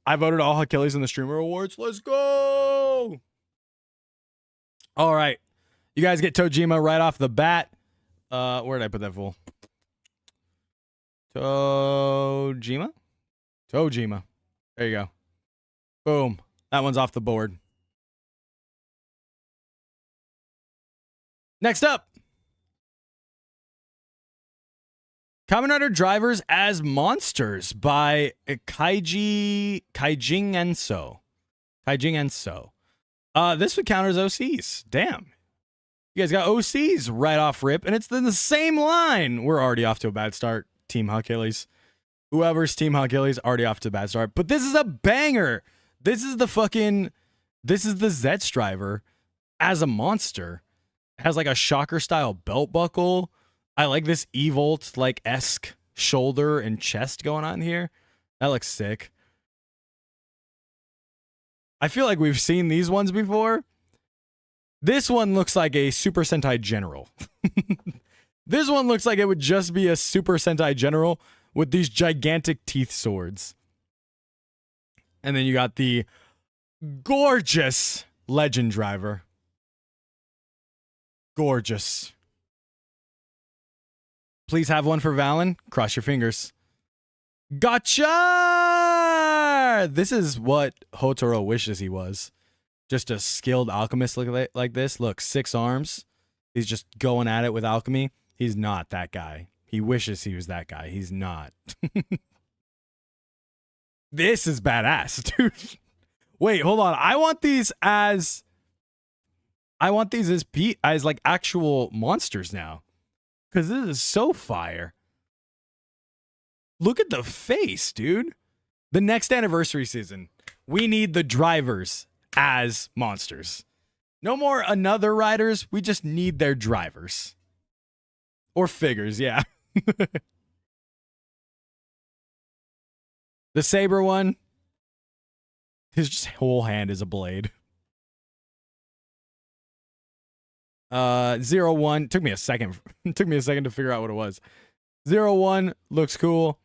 I voted all Achilles in the Streamer Awards. Let's go! All right. You guys get Tojima right off the bat. Where did I put that fool? Tojima? Tojima. There you go. Boom. That one's off the board. Next up. Kamen Rider Drivers as Monsters by Kaijing Enso. Kaijing Enso. This would count as OCs. Damn. You guys got OCs right off rip, and it's in the same line. We're already off to a bad start, Team Achilles. Whoever's Team Achilles already off to a bad start. But this is a banger. This is the Zets driver as a monster. It has like a shocker style belt buckle. I like this Evolt like esque shoulder and chest going on here. That looks sick. I feel like we've seen these ones before. This one looks like a Super Sentai General. This one looks like it would just be a Super Sentai General with these gigantic teeth swords. And then you got the gorgeous Legend driver. Gorgeous. Please have one for Valen. Cross your fingers. Gotcha! This is what Hotaro wishes he was. Just a skilled alchemist like this. Look, 6 arms. He's just going at it with alchemy. He's not that guy. He wishes he was that guy. He's not. This is badass, dude. Wait, hold on. I want these as like actual monsters now. Because this is so fire. Look at the face, dude. The next anniversary season, we need the drivers as monsters. No more another riders. We just need their drivers. Or figures, yeah. The Saber one, his whole hand is a blade. 01 took me a second. Took me a second to figure out what it was. 01 looks cool.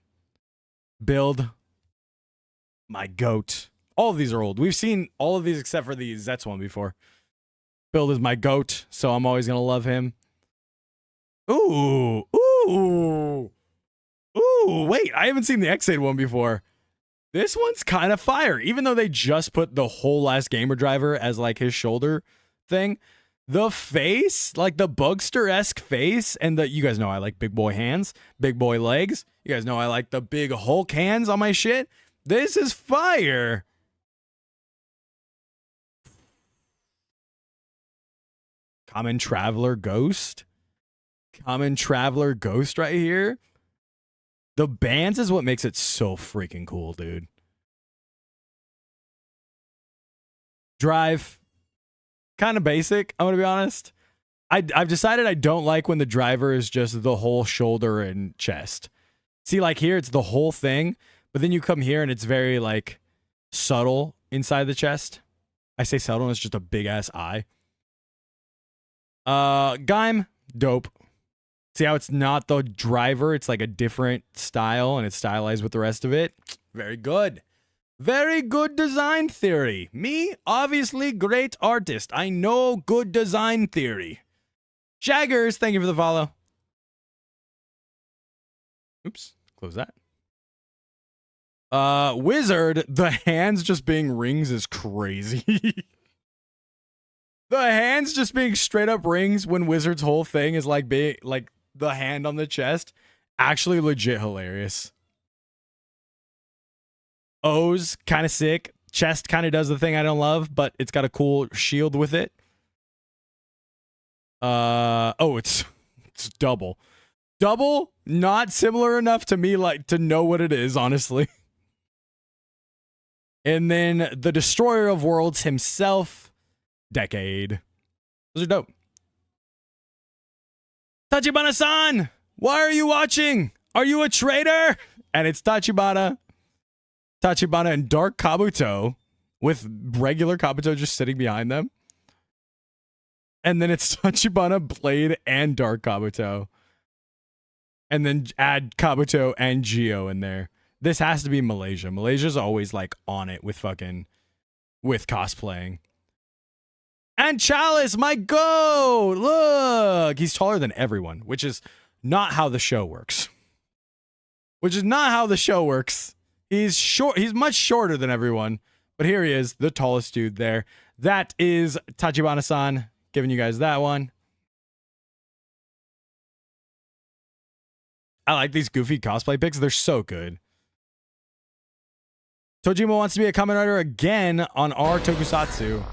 Build. My goat. All of these are old. We've seen all of these except for the Zets one before. Build is my goat, so I'm always gonna love him. Ooh. Wait, I haven't seen the X8 one before. This one's kind of fire, even though they just put the whole last gamer driver as like his shoulder thing. The face, like the Bugster-esque face, and you guys know I like big boy hands, big boy legs. You guys know I like the big Hulk hands on my shit. This is fire. Common Traveler Ghost. Common Traveler Ghost right here. The bands is what makes it so freaking cool, dude. Drive. Kind of basic, I'm going to be honest. I've decided I don't like when the driver is just the whole shoulder and chest. See, like here, it's the whole thing. But then you come here and it's very, like, subtle inside the chest. I say subtle and it's just a big-ass eye. Gaim, dope. See how it's not the driver? It's like a different style and it's stylized with the rest of it. Very good. Very good design theory. Me, obviously, great artist. I know good design theory. Jaggers, thank you for the follow. Oops, close that. Wizard, the hands just being rings is crazy. The hands just being straight up rings when Wizard's whole thing is like big, like the hand on the chest. Actually legit hilarious. O's kind of sick. Chest kind of does the thing I don't love, but it's got a cool shield with it. It's double. Double, not similar enough to me like to know what it is, honestly. And then the Destroyer of Worlds himself, Decade. Those are dope. Tachibana-san, why are you watching? Are you a traitor? And it's Tachibana and Dark Kabuto with regular Kabuto just sitting behind them. And then it's Tachibana, Blade, and Dark Kabuto. And then add Kabuto and Geo in there. This has to be Malaysia. Malaysia's always like on it with cosplaying. And Chalice, my goat! Look! He's taller than everyone, which is not how the show works. He's short. He's much shorter than everyone. But here he is, the tallest dude there. That is Tachibana-san, giving you guys that one. I like these goofy cosplay pics. They're so good. Tojima wants to be a Kamen Rider again on our Tokusatsu.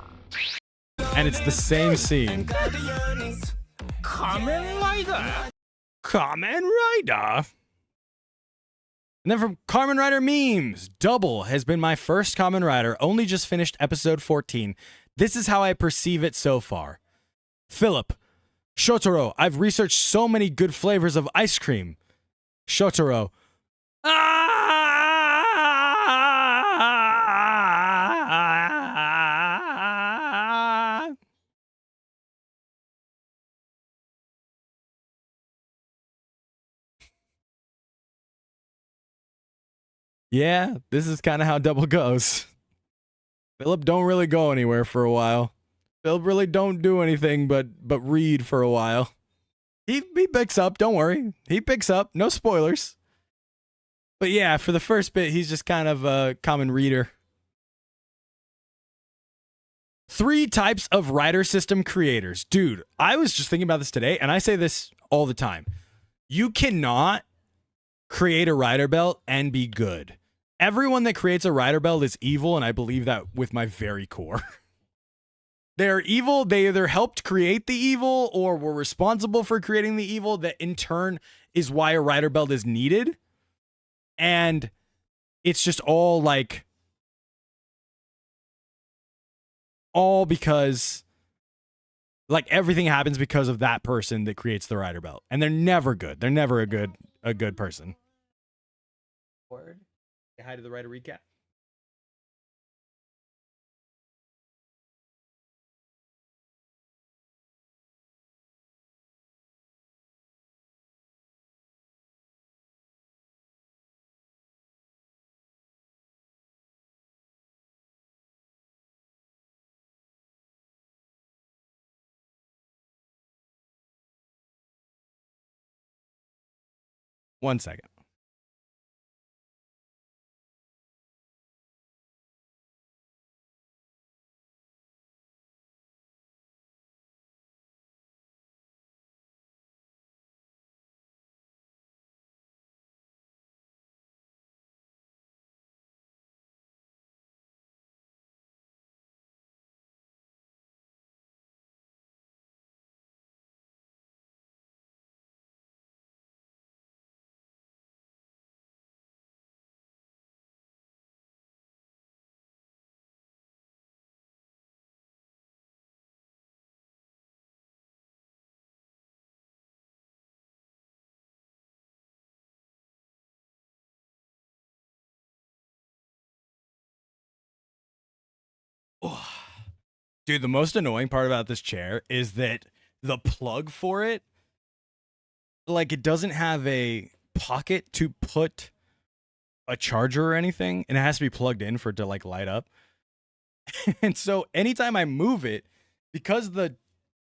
And it's the same scene. Kamen Rider. And then from Kamen Rider Memes, Double has been my first Kamen Rider, only just finished episode 14. This is how I perceive it so far. Philip, Shotaro, I've researched so many good flavors of ice cream. Shotaro, yeah, this is kind of how Double goes. Philip don't really go anywhere for a while. Philip really don't do anything but read for a while. He picks up, don't worry. He picks up, no spoilers. But yeah, for the first bit, he's just kind of a common reader. 3 types of rider system creators. Dude, I was just thinking about this today, and I say this all the time. You cannot create a rider belt and be good. Everyone that creates a rider belt is evil, and I believe that with my very core. They're evil. They either helped create the evil or were responsible for creating the evil that in turn is why a rider belt is needed. And it's just all because everything happens because of that person that creates the rider belt. And they're never good. They're never a good person. Word. Say hi to the rider recap. One second. Oh. Dude, the most annoying part about this chair is that the plug for it, it doesn't have a pocket to put a charger or anything, and it has to be plugged in for it to light up. And so anytime I move it, because the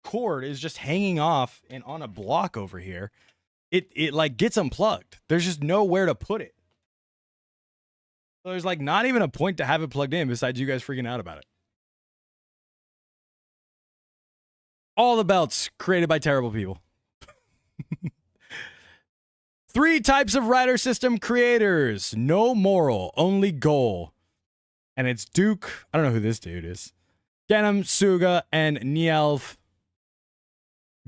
cord is just hanging off and on a block over here, it gets unplugged. There's just nowhere to put it. So there's not even a point to have it plugged in besides you guys freaking out about it. All the belts created by terrible people. 3 types of rider system creators. No moral, only goal. And it's Duke. I don't know who this dude is. Denim, Suga, and Nielf.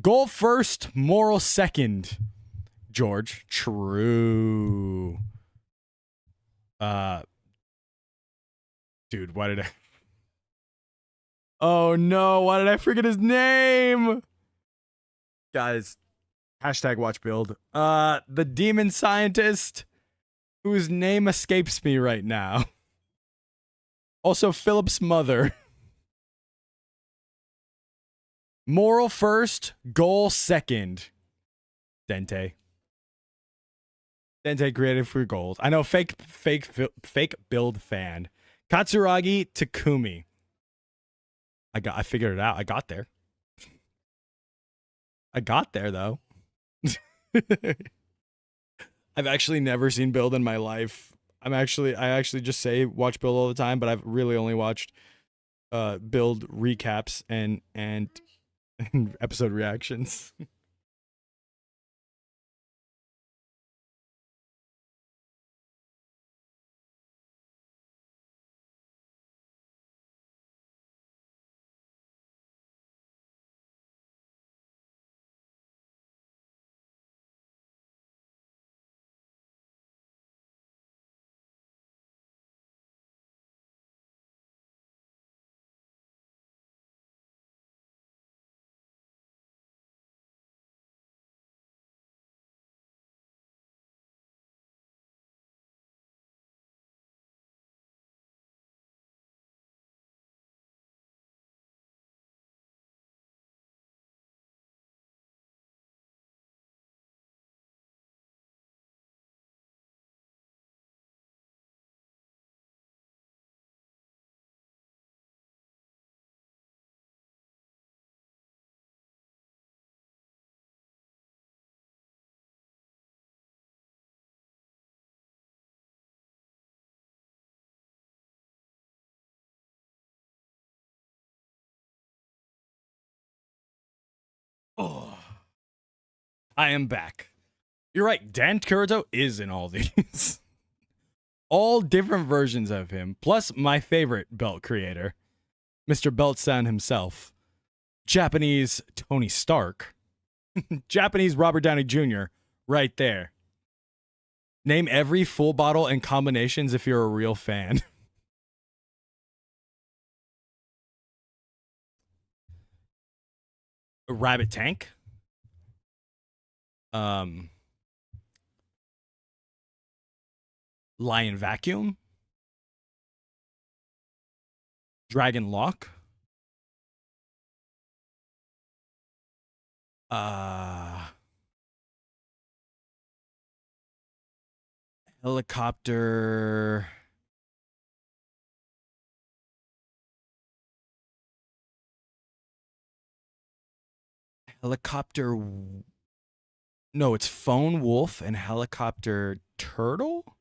Goal first, moral second. George. True. Dude, why did I... Oh no, why did I forget his name? Guys, hashtag watch build. The demon scientist whose name escapes me right now. Also, Philip's mother. Moral first, goal second. Dente. Dente created for gold. I know, fake build fan. Katsuragi Takumi. I figured it out. I got there. I got there though. I've actually never seen Build in my life. I actually just say watch Build all the time, but I've really only watched Build recaps and episode reactions. Oh, I am back. You're right. Dan Kuruto is in all these. All different versions of him, plus my favorite belt creator, Mr. Belt-san himself. Japanese Tony Stark. Japanese Robert Downey Jr. right there. Name every full bottle and combinations if you're a real fan. A Rabbit Tank. Lion Vacuum. Dragon Lock. Helicopter. Helicopter. No, it's Phone Wolf and Helicopter Turtle?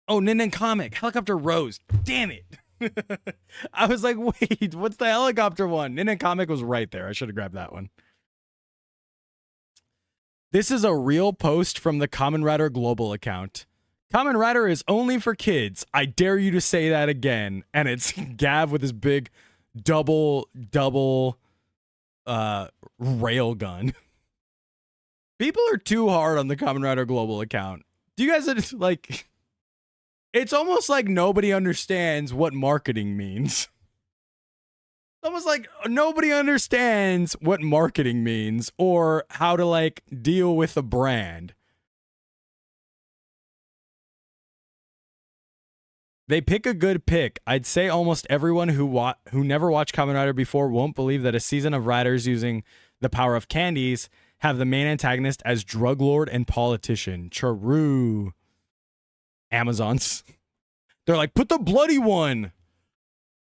Oh, Nin Comic. Helicopter Rose. Damn it. I was like, wait, what's the helicopter one? Nin Comic was right there. I should have grabbed that one. This is a real post from the Kamen Rider Global account. Kamen Rider is only for kids. I dare you to say that again. And it's Gav with his big double rail gun. People are too hard on the Kamen Rider Global account. Do you guys like... It's almost like nobody understands what marketing means. It's almost like nobody understands what marketing means or how to like deal with a brand. They pick a good pick. I'd say almost everyone who never watched Kamen Rider before won't believe that a season of riders using the power of candies have the main antagonist as drug lord and politician. True. Amazons. They're like, put the bloody one.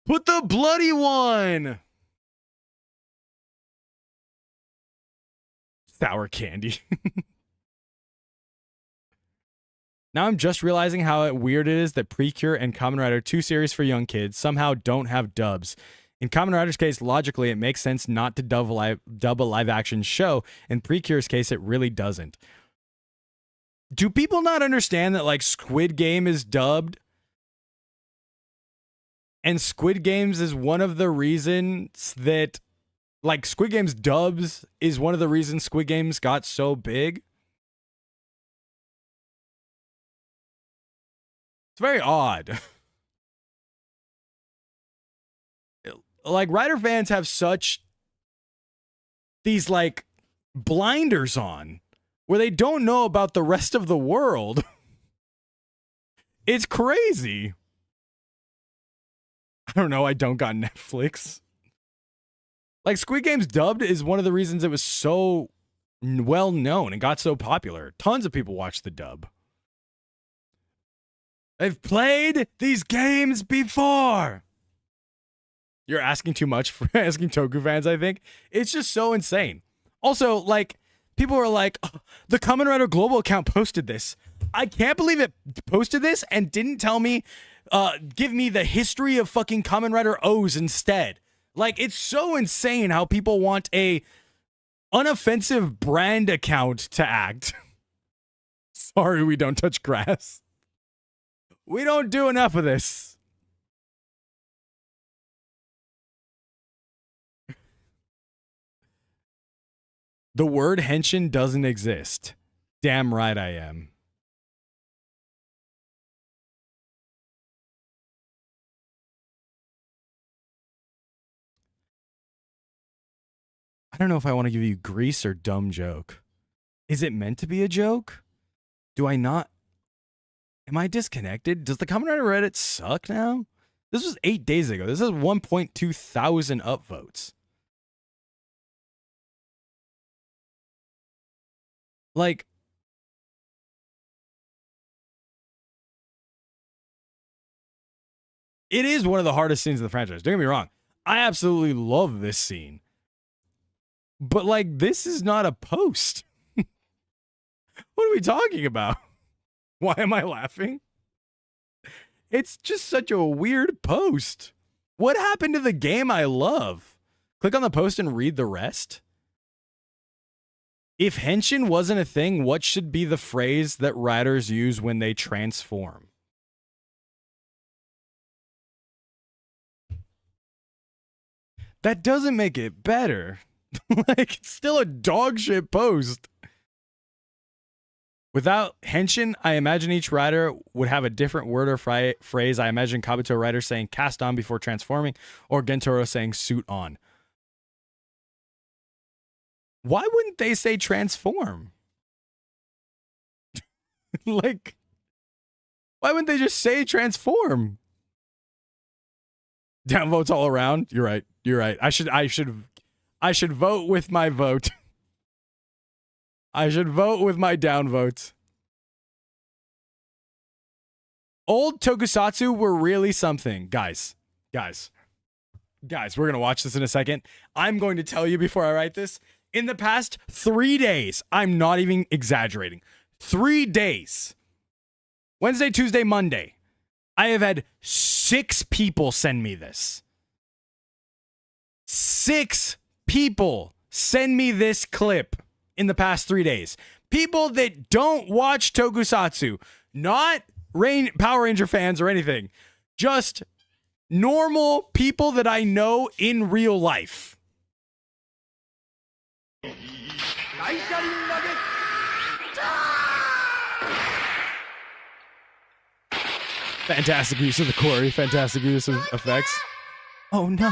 Put the bloody one. Sour candy. Now I'm just realizing how weird it is that Precure and Kamen Rider 2 series for young kids somehow don't have dubs. In Kamen Rider's case, logically, it makes sense not to dub a live-action show. In Precure's case, it really doesn't. Do people not understand that, like, Squid Game is dubbed? And Squid Games is one of the reasons that, like, Squid Game's dubs is one of the reasons Squid Games got so big? It's very odd. Like, Rider fans have such these, like, blinders on. where they don't know about the rest of the world. It's crazy. I don't know. I don't got Netflix. Like, Squid Game's dubbed is one of the reasons it was so well known and got so popular. Tons of people watch the dub. They've played these games before. You're asking too much for asking Toku fans, I think. It's just so insane. Also, like, people are like, oh, the Kamen Rider Global account posted this. I can't believe it posted this and didn't tell me, give me the history of fucking Kamen Rider O's instead. Like, it's so insane how people want a unoffensive brand account to act. Sorry, we don't touch grass. We don't do enough of this. The word henshin doesn't exist. Damn right I am. I don't know if I want to give you grease or dumb joke. Is it meant to be a joke? Do I not? Am I disconnected? Does the Kamen Rider Reddit suck now? This was 8 days ago. This is 1.2 thousand upvotes. Like, it is one of the hardest scenes in the franchise. Don't get me wrong. I absolutely love this scene. But, like, this is not a post. What are we talking about? Why am I laughing? It's just such a weird post. What happened to the game I love? Click on the post and read the rest. If henshin wasn't a thing, what should be the phrase that riders use when they transform? That doesn't make it better. Like, it's still a dog shit post. Without henshin, I imagine each rider would have a different word or phrase. I imagine Kabuto rider saying cast on before transforming, or Gentoro saying suit on. Why wouldn't they say transform? Like, why wouldn't they just say transform? Downvotes all around. You're right. You're right. I should vote with my vote. I should vote with my downvotes. Old tokusatsu were really something. Guys, we're going to watch this in a second. I'm going to tell you before I write this. In the past 3 days, I'm not even exaggerating, 3 days, Wednesday, Tuesday, Monday, I have had 6 people send me this. 6 people send me this clip in the past 3 days. People that don't watch tokusatsu, not Power Ranger fans or anything, just normal people that I know in real life. Fantastic use of the quarry, fantastic use of effects. Oh no.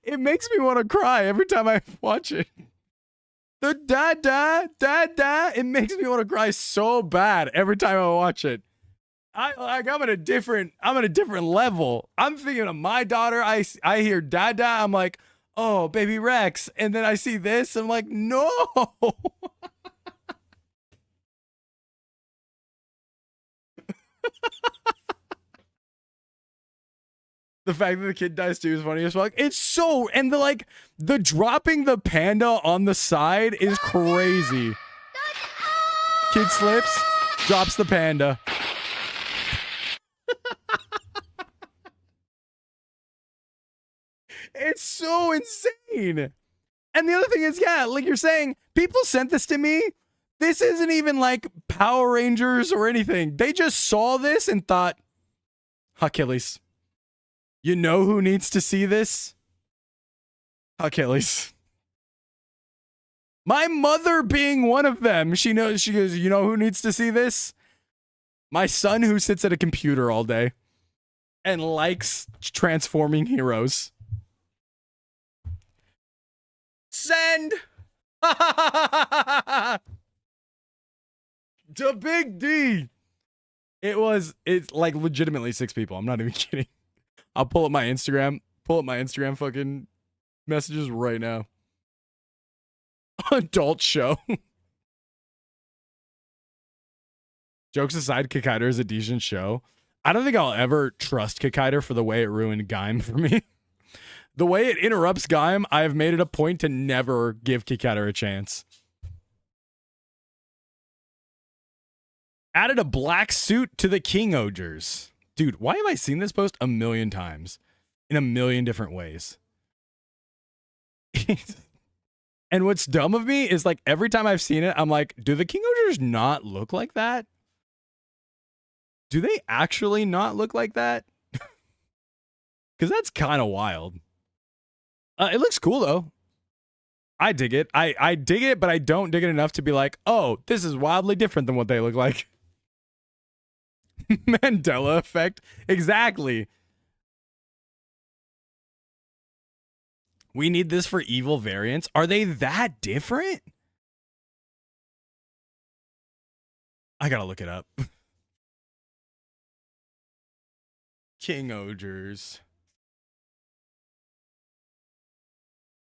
It makes me want to cry every time I watch it. The da, it makes me want to cry so bad every time I watch it. I'm at a different level. I'm thinking of my daughter. I hear Dada. I'm like, oh, baby Rex. And then I see this. I'm like, no. The fact that the kid dies too is funny as fuck. It's so, and the dropping the panda on the side is crazy. Kid slips, drops the panda. It's so insane. And the other thing is, yeah, like you're saying, people sent this to me. This isn't even like Power Rangers or anything. They just saw this and thought, Achilles. You know who needs to see this? Achilles. My mother being one of them. She knows, she goes, you know who needs to see this? My son who sits at a computer all day. and likes transforming heroes. Send to Big D. It's like legitimately 6 people. I'm not even kidding. I'll pull up my Instagram fucking messages right now. Adult show. Jokes aside, Kikaider is a decent show. I don't think I'll ever trust Kikaider for the way it ruined Gaim for me. The way it interrupts Gaim, I have made it a point to never give Kikaider a chance. Added a black suit to the King Ogers. Dude, why have I seen this post a million times? In a million different ways. And what's dumb of me is like every time I've seen it, I'm like, do the King Ogers not look like that? Do they actually not look like that? Because that's kind of wild. It looks cool though. I dig it. I dig it, but I don't dig it enough to be like, oh, this is wildly different than what they look like. Mandela effect. Exactly. We need this for evil variants. Are they that different? I gotta look it up. King Ogers.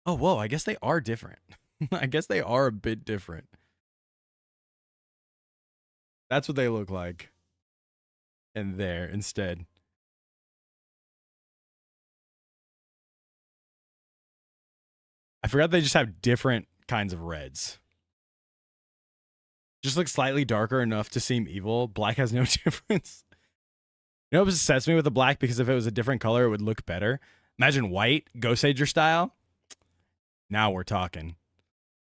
Oh, whoa. I guess they are different. I guess they are a bit different. That's what they look like. And there instead. I forgot they just have different kinds of reds. Just look slightly darker enough to seem evil. Black has no difference. You know what upsets me with the black? Because if it was a different color, it would look better. Imagine white, Ghost Ager style. Now we're talking.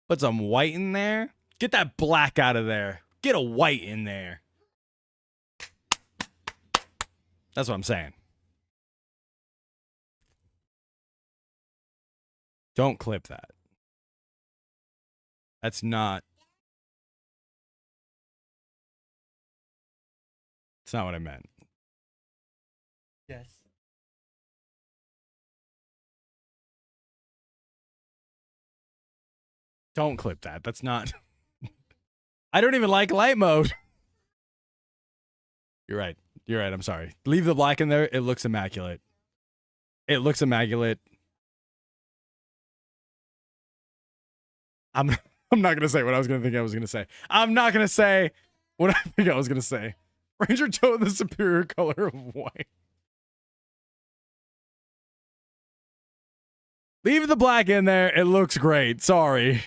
Put some white in there. Get that black out of there. Get a white in there. That's what I'm saying. Don't clip that. That's not. It's not what I meant. Yes. Don't clip that. That's not. I don't even like light mode. You're right. You're right. I'm sorry. Leave the black in there. It looks immaculate. It looks immaculate. I'm not going to say what I was going to think I was going to say. I'm not going to say what I think I was going to say. Ranger Toad, the superior color of white. Leave the black in there. It looks great. Sorry.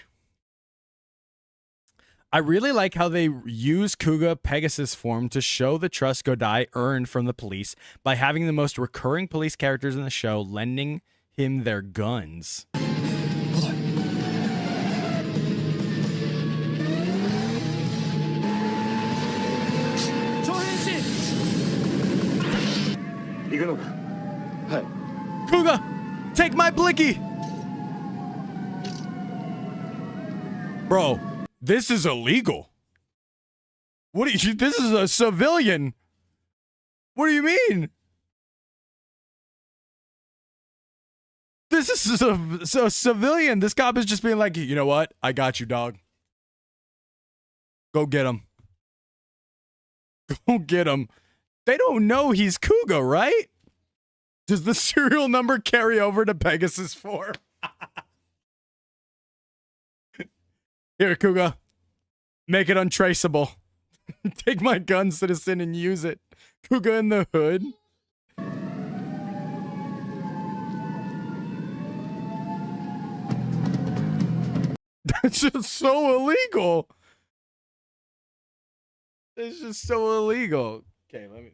I really like how they use Kuga Pegasus form to show the trust Godai earned from the police by having the most recurring police characters in the show lending him their guns. Kuga, take my blicky. Bro, this is illegal. What do you? This is a civilian. What do you mean? This is a civilian. This cop is just being like, you know what? I got you, dog. Go get him. Go get him. They don't know he's Kuga, right? Does the serial number carry over to Pegasus 4? Here, Kuga. Make it untraceable. Take my gun, citizen, and use it. Kuga in the hood. That's just so illegal. It's just so illegal. Okay, let me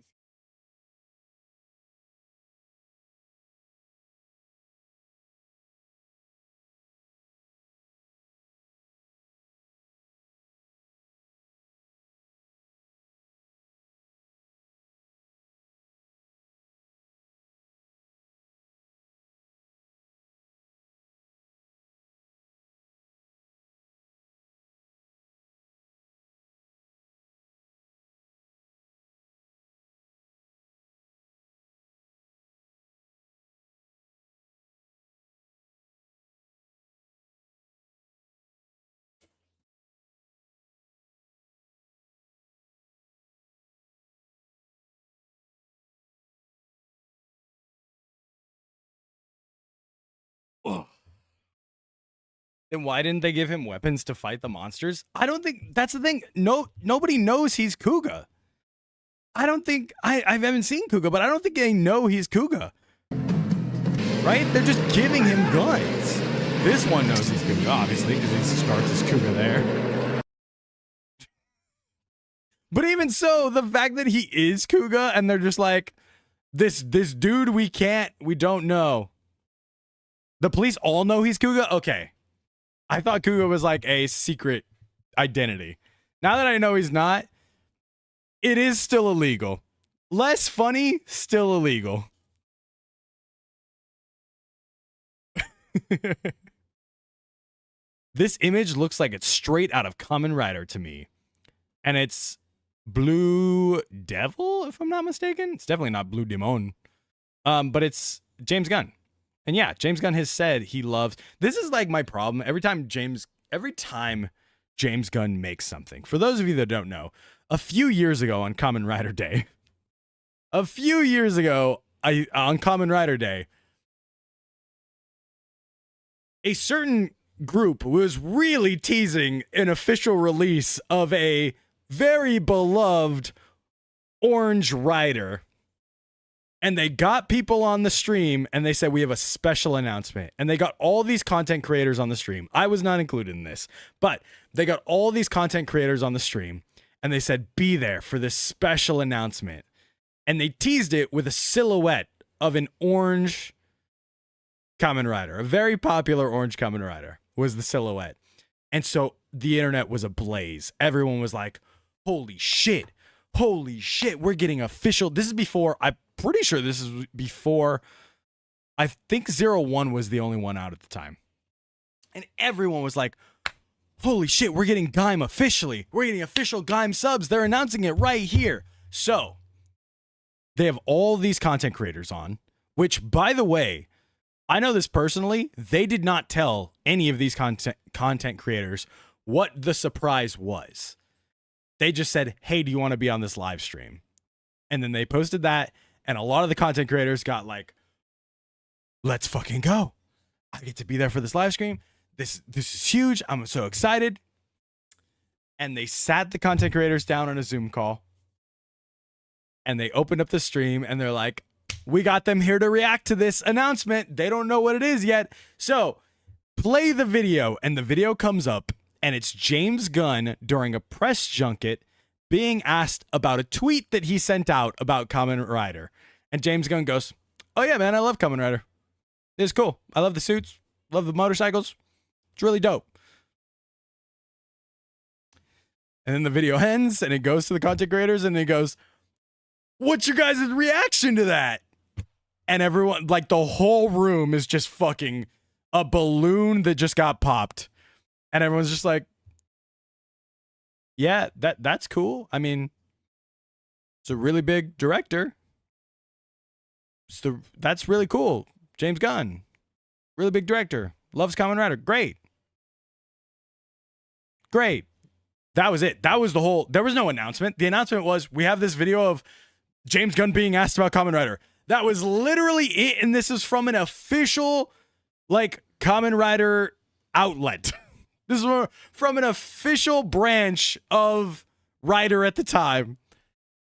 Ugh. Then why didn't they give him weapons to fight the monsters? I don't think that's the thing. Nobody knows he's Kuga. I don't think I haven't seen Kuga, but I don't think they know he's Kuga. Right? They're just giving him guns. This one knows he's Kuga, obviously, because he starts as Kuga there. But even so, the fact that he is Kuga and they're just like, this dude we don't know. The police all know he's Kuga? Okay. I thought Kuga was like a secret identity. Now that I know he's not, it is still illegal. Less funny, still illegal. This image looks like it's straight out of Kamen Rider to me. And it's Blue Devil, if I'm not mistaken. It's definitely not Blue Demon. But it's James Gunn. And yeah, James Gunn has said he loves... This is like my problem. Every time James Gunn makes something. For those of you that don't know, a few years ago on Kamen Rider Day, on Kamen Rider Day, a certain group was really teasing an official release of a very beloved Orange Rider. And they got people on the stream and they said, we have a special announcement. And they got all these content creators on the stream. I was not included in this, but they got all these content creators on the stream and they said, be there for this special announcement. And they teased it with a silhouette of an orange Kamen Rider. A very popular orange Kamen Rider was the silhouette. And so the internet was ablaze. Everyone was like, holy shit, we're getting official. This is before, I'm pretty sure this is before, I think 01 was the only one out at the time. And everyone was like, holy shit, we're getting Gaim officially. We're getting official Gaim subs. They're announcing it right here. So they have all these content creators on, which, by the way, I know this personally. They did not tell any of these content creators what the surprise was. They just said, hey, do you want to be on this live stream? And then they posted that, and a lot of the content creators got like, let's fucking go. I get to be there for this live stream. This is huge. I'm so excited. And they sat the content creators down on a Zoom call, and they opened up the stream, and they're like, we got them here to react to this announcement. They don't know what it is yet. So play the video, and the video comes up, and it's James Gunn during a press junket being asked about a tweet that he sent out about Kamen Rider. And James Gunn goes, oh yeah, man, I love Kamen Rider. It's cool. I love the suits. Love the motorcycles. It's really dope. And then the video ends, and it goes to the content creators, and it goes, what's your guys' reaction to that? And everyone, like, the whole room is just fucking a balloon that just got popped. And everyone's just like, yeah, that's cool. I mean, it's a really big director. That's really cool. James Gunn, really big director. Loves Kamen Rider. Great. That was it. That was the whole, there was no announcement. The announcement was, we have this video of James Gunn being asked about Kamen Rider. That was literally it, and this is from an official, like, Kamen Rider outlet. This is from an official branch of Rider at the time,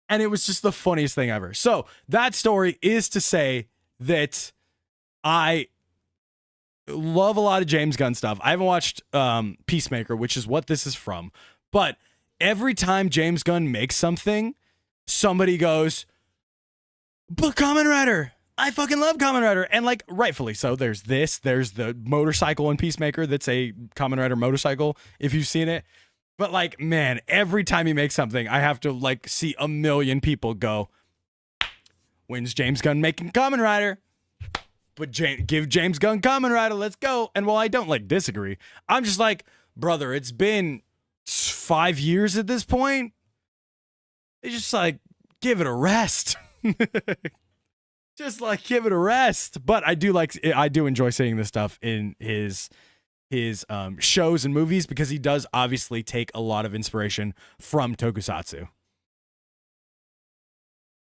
and it was just the funniest thing ever. So that story is to say that I love a lot of James Gunn stuff. I haven't watched Peacemaker, which is what this is from, but every time James Gunn makes something, somebody goes, but Kamen Rider, I fucking love Kamen Rider. And like, rightfully so. There's the motorcycle in Peacemaker that's a Kamen Rider motorcycle, if you've seen it. But like, man, every time he makes something, I have to like see a million people go, when's James Gunn making Kamen Rider? But give James Gunn Kamen Rider, let's go. And while I don't like disagree, I'm just like, brother, it's been 5 years at this point. It's just like, give it a rest. Just like give it a rest. But I do enjoy seeing this stuff in his shows and movies, because he does obviously take a lot of inspiration from tokusatsu.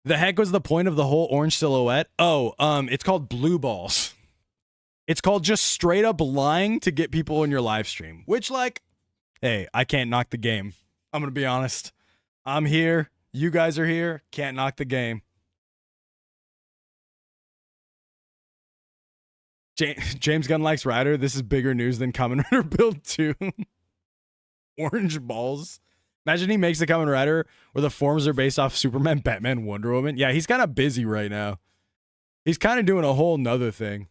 The heck was the point of the whole orange silhouette? Oh, it's called blue balls. It's called just straight up lying to get people in your live stream, which, like, hey, I can't knock the game. I'm going to be honest. I'm here. You guys are here. Can't knock the game. James Gunn likes Rider. This is bigger news than Kamen Rider Build 2. Orange balls. Imagine he makes the Kamen Rider where the forms are based off Superman, Batman, Wonder Woman. Yeah, he's kind of busy right now. He's kind of doing a whole nother thing.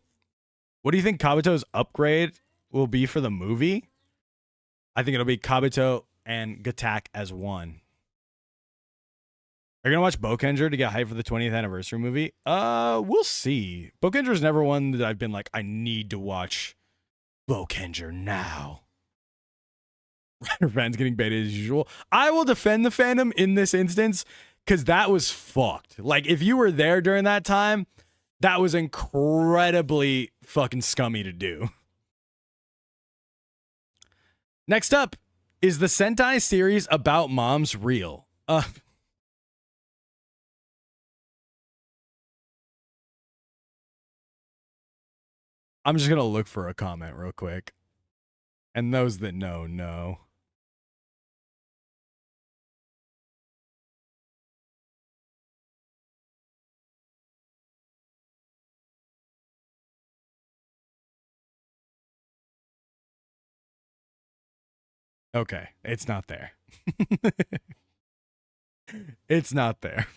What do you think Kabuto's upgrade will be for the movie? I think it'll be Kabuto and Gatak as one. Are you gonna watch Bokenger to get hyped for the 20th anniversary movie? We'll see. Bokenger's never one that I've been like, I need to watch Bokenger now. Rider fans getting baited as usual. I will defend the fandom in this instance because that was fucked. Like, if you were there during that time, that was incredibly fucking scummy to do. Next up, is the Sentai series about moms real? I'm just going to look for a comment real quick. And those that know, know. Okay, it's not there. It's not there.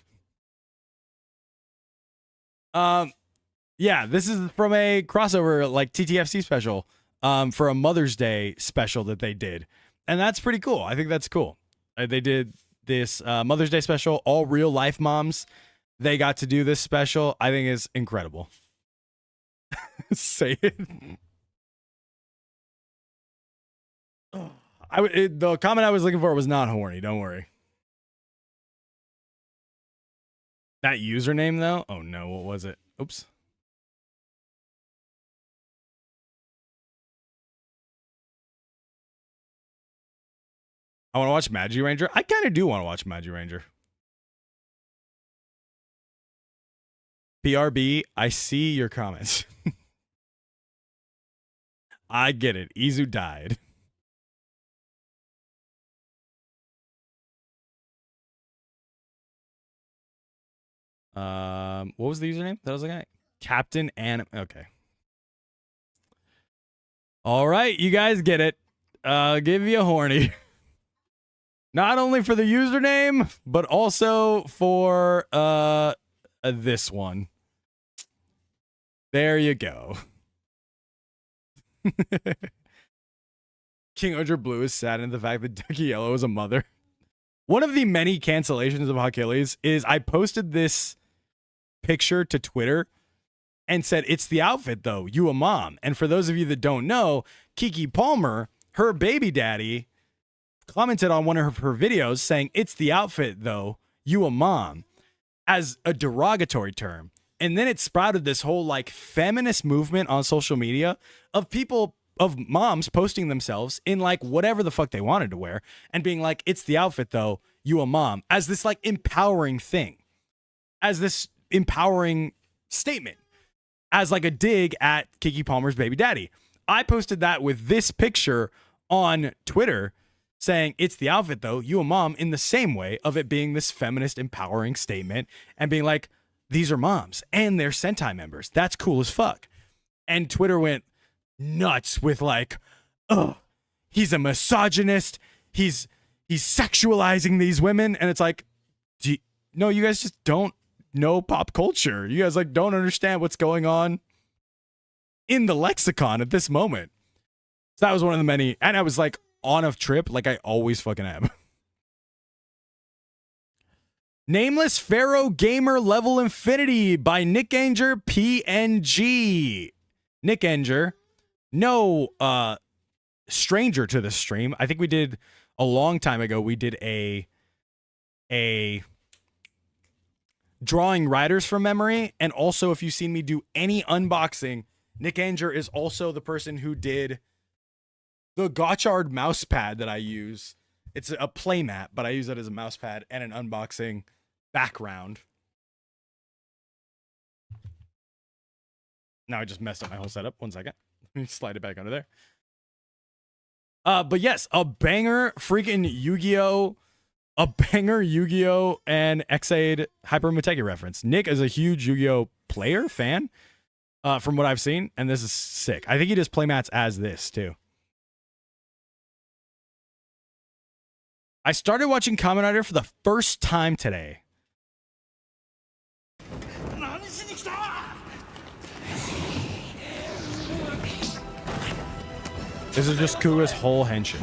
Yeah, this is from a crossover like TTFC special for a Mother's Day special that they did. And that's pretty cool. I think that's cool. They did this Mother's Day special, all real life moms. They got to do this special. I think is incredible. Say it. The comment I was looking for was not horny. Don't worry. That username though? Oh no, what was it? Oops. I want to watch Magi Ranger. I kind of do want to watch Magi Ranger. PRB, I see your comments. I get it. Izu died. What was the username? That was the guy. Captain Anim. Okay. All right, you guys get it. Give you a horny. Not only for the username, but also for this one. There you go. King Archer Blue is sad in the fact that Ducky Yellow is a mother. One of the many cancellations of Achilles is I posted this picture to Twitter and said, it's the outfit though, you a mom. And for those of you that don't know, Kiki Palmer, her baby daddy, commented on one of her videos saying, it's the outfit though, you a mom, as a derogatory term. And then it sprouted this whole like feminist movement on social media of people, of moms posting themselves in like whatever the fuck they wanted to wear and being like, it's the outfit though, you a mom, as this like empowering thing, as this empowering statement, as like a dig at Kiki Palmer's baby daddy. I posted that with this picture on Twitter saying, it's the outfit though, you a mom, in the same way of it being this feminist empowering statement and being like, these are moms and they're Sentai members. That's cool as fuck. And Twitter went nuts with like, oh, he's a misogynist. He's sexualizing these women. And it's like, no, you guys just don't know pop culture. You guys like don't understand what's going on in the lexicon at this moment. So that was one of the many, and I was like on a trip like I always fucking am. Nameless Pharaoh Gamer Level Infinity by Nick Anger PNG. Nick Anger, no stranger to the stream. I think we did a long time ago. We did a drawing riders from memory, and also if you've seen me do any unboxing, Nick Anger is also the person who did the Gotchard mouse pad that I use. It's a playmat, but I use it as a mouse pad and an unboxing background. Now I just messed up my whole setup. 1 second. Let me slide it back under there. But yes, a banger freaking Yu-Gi-Oh! A banger Yu-Gi-Oh! And Xaid Hyper Muteki reference. Nick is a huge Yu-Gi-Oh! Player, fan, from what I've seen, and this is sick. I think he does playmats as this, too. I started watching Kamen Rider for the first time today. This is just Kuga's whole henshin.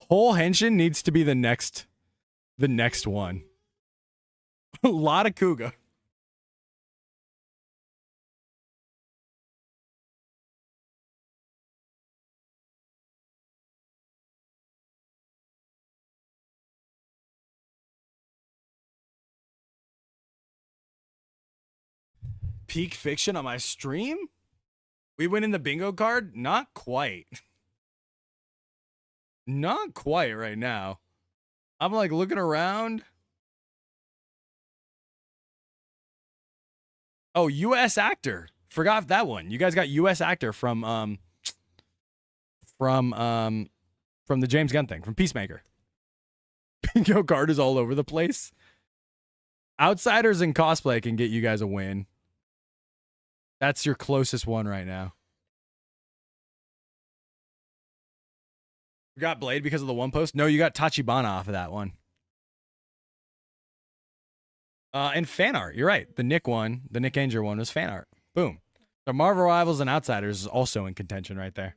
Whole henshin needs to be the next one. A lot of Kuga. Peak Fiction on my stream? We win in the bingo card? Not quite. Not quite right now. I'm like looking around. Oh, U.S. actor. Forgot that one. You guys got U.S. actor from the James Gunn thing, from Peacemaker. Bingo card is all over the place. Outsiders and cosplay can get you guys a win. That's your closest one right now. You got Blade because of the one post? No, you got Tachibana off of that one. And fan art. You're right. The Nick one, the Nick Anger one was fan art. Boom. The Marvel Rivals and Outsiders is also in contention right there.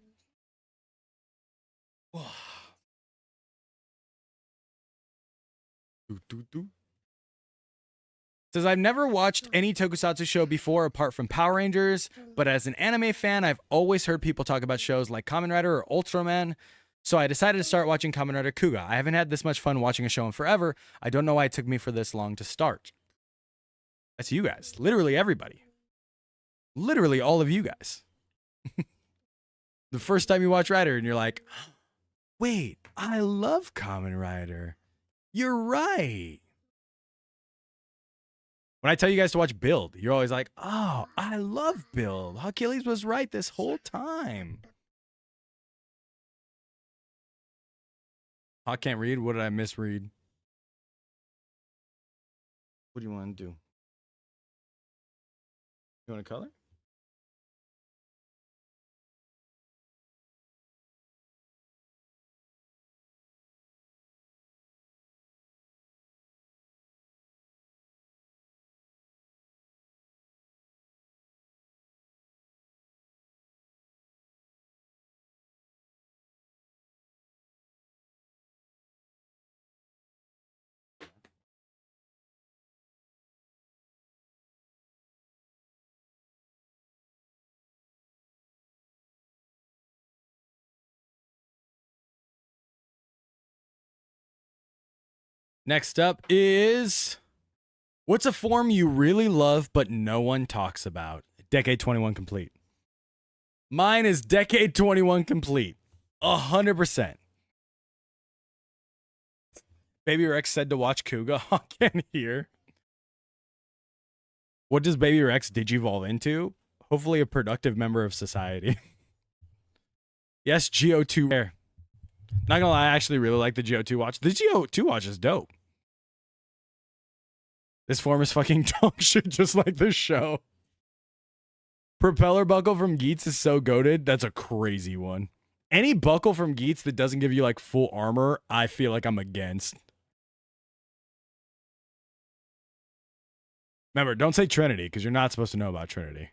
Says, I've never watched any tokusatsu show before apart from Power Rangers, but as an anime fan, I've always heard people talk about shows like Kamen Rider or Ultraman, so I decided to start watching Kamen Rider Kuga. I haven't had this much fun watching a show in forever. I don't know why it took me for this long to start. That's you guys. Literally everybody. Literally all of you guys. The first time you watch Rider and you're like, wait, I love Kamen Rider. You're right. When I tell you guys to watch Build, you're always like, oh, I love Build. Achilles was right this whole time. I can't read. What did I misread? What do you want to do? You want to color? Next up is, what's a form you really love but no one talks about? Decade 21 Complete. Mine is Decade 21 Complete. 100%. Baby Rex said to watch Kuga. I can't hear. What does Baby Rex digivolve into? Hopefully a productive member of society. Yes, GO2 rare. Not gonna lie, I actually really like the GO2 watch. The GO2 watch is dope. This form is fucking dog shit just like this show. Propeller buckle from Geats is so goated. That's a crazy one. Any buckle from Geats that doesn't give you like full armor, I feel like I'm against. Remember, don't say Trinity because you're not supposed to know about Trinity.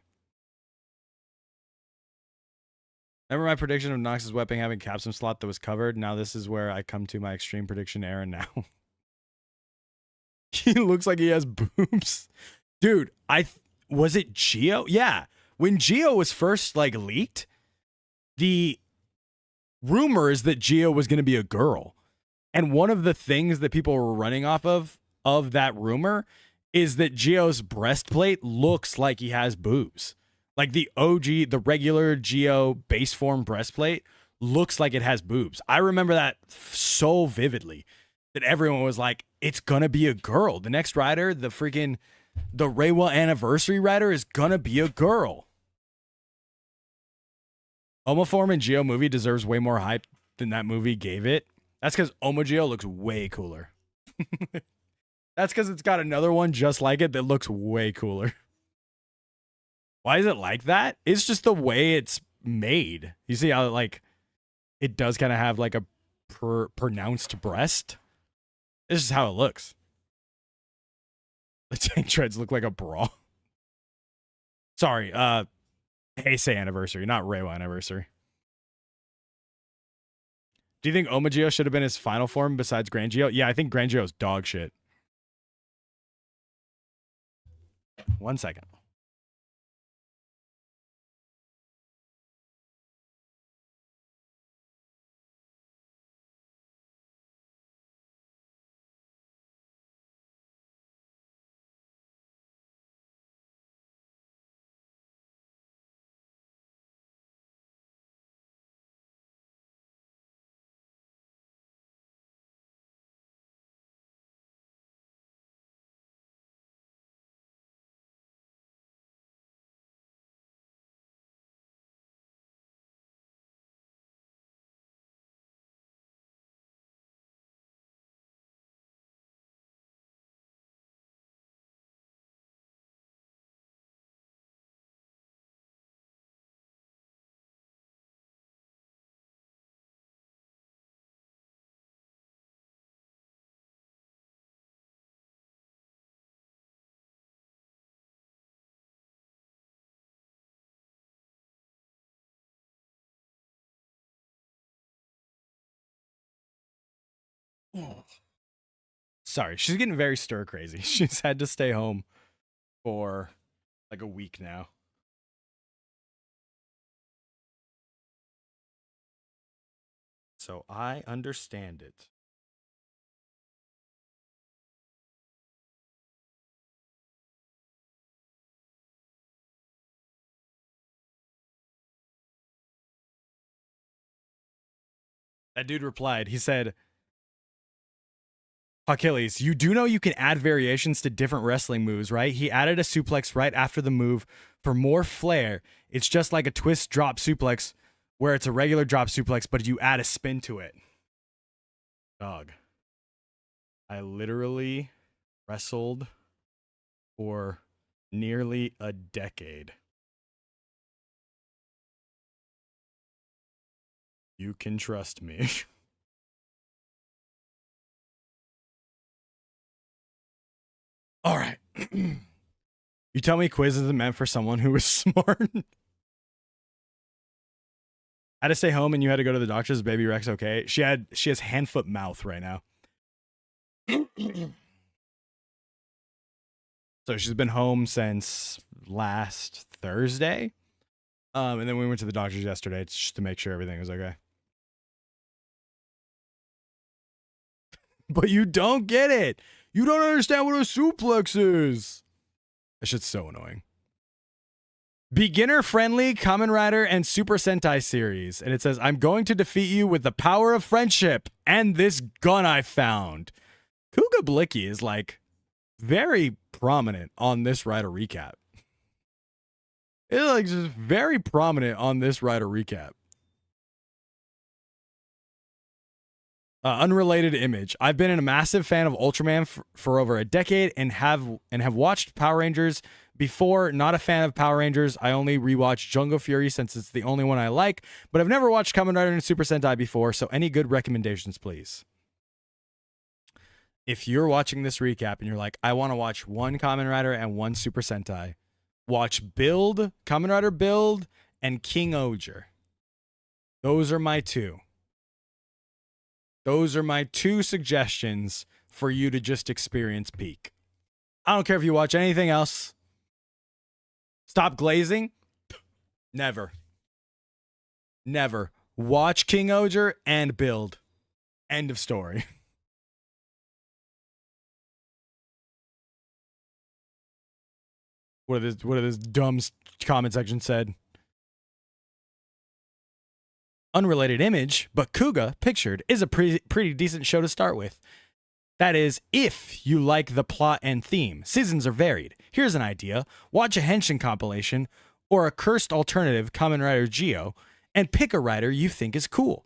Remember my prediction of Nox's weapon having capsule slot that was covered? Now this is where I come to my extreme prediction era now. He looks like he has boobs. Dude, was it Geo? Yeah. When Geo was first like leaked, the rumor is that Geo was going to be a girl. And one of the things that people were running off of that rumor is that Geo's breastplate looks like he has boobs. Like the OG, the regular Geo base form breastplate looks like it has boobs. I remember that so vividly that everyone was like, it's going to be a girl. The next rider, the freaking the Reiwa Anniversary writer is gonna be a girl. Omoform and Geo movie deserves way more hype than that movie gave it. That's because Omogeo looks way cooler. That's because it's got another one just like it that looks way cooler. Why is it like that? It's just the way it's made. You see how like it does kind of have like a pronounced breast? This is how it looks. The tank treads look like a bra. Sorry, Heisei Anniversary, not Reiwa Anniversary. Do you think Omogeo should have been his final form besides Grangeo? Yeah, I think Grangeo's dog shit. 1 second. Sorry, she's getting very stir crazy. She's had to stay home for like a week now. So I understand it. That dude replied, he said, Achilles, you do know you can add variations to different wrestling moves, right? He added a suplex right after the move for more flair. It's just like a twist drop suplex where it's a regular drop suplex, but you add a spin to it. Dog. I literally wrestled for nearly a decade. You can trust me. All right. You tell me quiz isn't meant for someone who is smart. Had to stay home and you had to go to the doctor's. Baby Rex okay? She has hand foot mouth right now. So she's been home since last Thursday. And then we went to the doctor's yesterday just to make sure everything was okay. But you don't get it. You don't understand what a suplex is. That shit's so annoying. Beginner friendly Kamen Rider and Super Sentai series. And it says, I'm going to defeat you with the power of friendship and this gun I found. Kuga Blicky is like very prominent on this Rider recap. It's like just very prominent on this Rider recap. Unrelated image. I've been a massive fan of Ultraman for over a decade and have watched Power Rangers before. Not a fan of Power Rangers. I only rewatched Jungle Fury since it's the only one I like, but I've never watched Kamen Rider and Super Sentai before, so any good recommendations, please? If you're watching this recap and you're like, I want to watch one Kamen Rider and one Super Sentai, watch Build, Kamen Rider Build, and King Oger. Those are my two. Those are my two suggestions for you to just experience peak. I don't care if you watch anything else. Stop glazing. Never. Never. Watch King Oger and Build. End of story. What this dumb comment section said. Unrelated image, but Kuga, pictured, is a pretty decent show to start with. That is, if you like the plot and theme. Seasons are varied. Here's an idea. Watch a Henshin compilation or a cursed alternative Kamen Rider Geo and pick a writer you think is cool.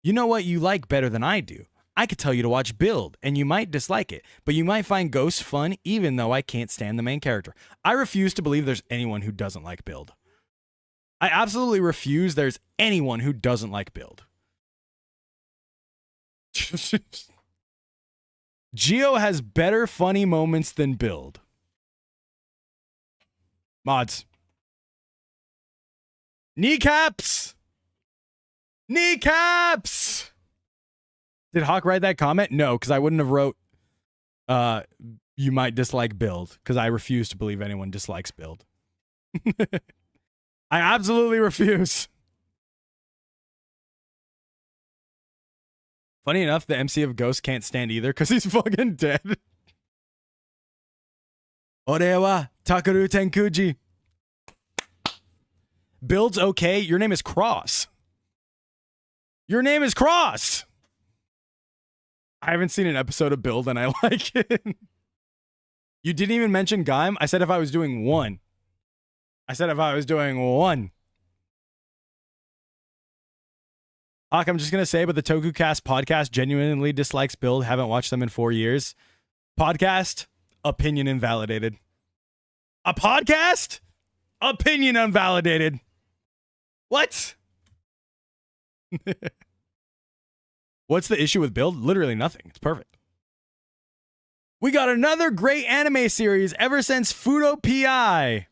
You know what you like better than I do. I could tell you to watch Build, and you might dislike it, but you might find Ghost fun even though I can't stand the main character. I refuse to believe there's anyone who doesn't like Build. I absolutely refuse there's anyone who doesn't like Build. Geo has better funny moments than Build. Mods. Kneecaps! Kneecaps! Did Hawk write that comment? No, because I wouldn't have wrote you might dislike Build, because I refuse to believe anyone dislikes Build. I absolutely refuse. Funny enough, the MC of Ghost can't stand either because he's fucking dead. Ore wa Takaru Tenkuji. Build's okay. Your name is Cross. Your name is Cross. I haven't seen an episode of Build and I like it. You didn't even mention Gaim. I said if I was doing one. Hawk, I'm just going to say, but the TokuCast podcast genuinely dislikes Build. Haven't watched them in 4 years. Podcast, opinion invalidated. A podcast? Opinion invalidated. What? What's the issue with Build? Literally nothing. It's perfect. We got another great anime series ever since Fudo PI.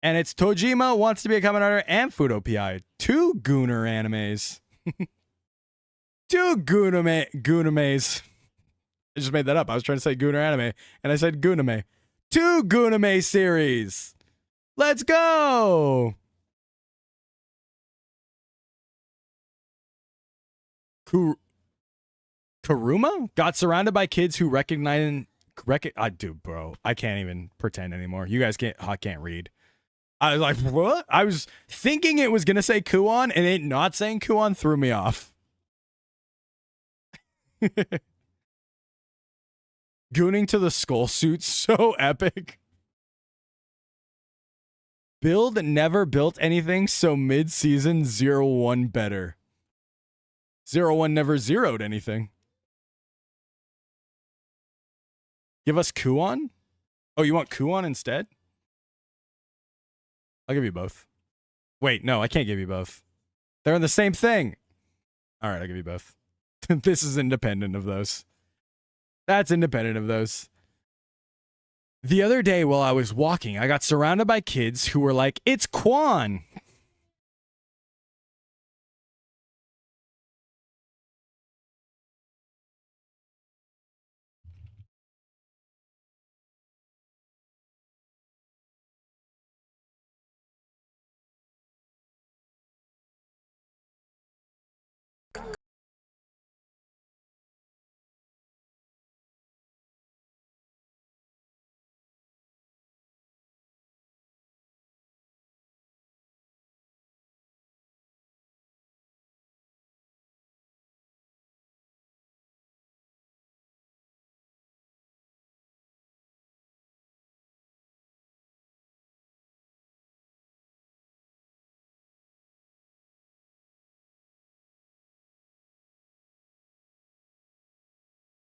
And it's Tojima Wants to Be a Kamen Rider and Fudo PI. 2 Gooner animes. 2 Goonames. I just made that up. I was trying to say Gooner anime, and I said Gooname. 2 Gooname series. Let's go. Karuma got surrounded by kids who recognize. I do, bro. I can't even pretend anymore. You guys can't read. I was like, what? I was thinking it was gonna say Kuon, and it not saying Kuon threw me off. Gooning to the skull suit's so epic. Build never built anything, so mid-season 0-1 better. 0-1 never zeroed anything. Give us Kuon? Oh, you want Kuon instead? I'll give you both. Wait, no, I can't give you both. They're in the same thing. All right, I'll give you both. This is independent of those. That's independent of those. The other day while I was walking, I got surrounded by kids who were like, it's Quan.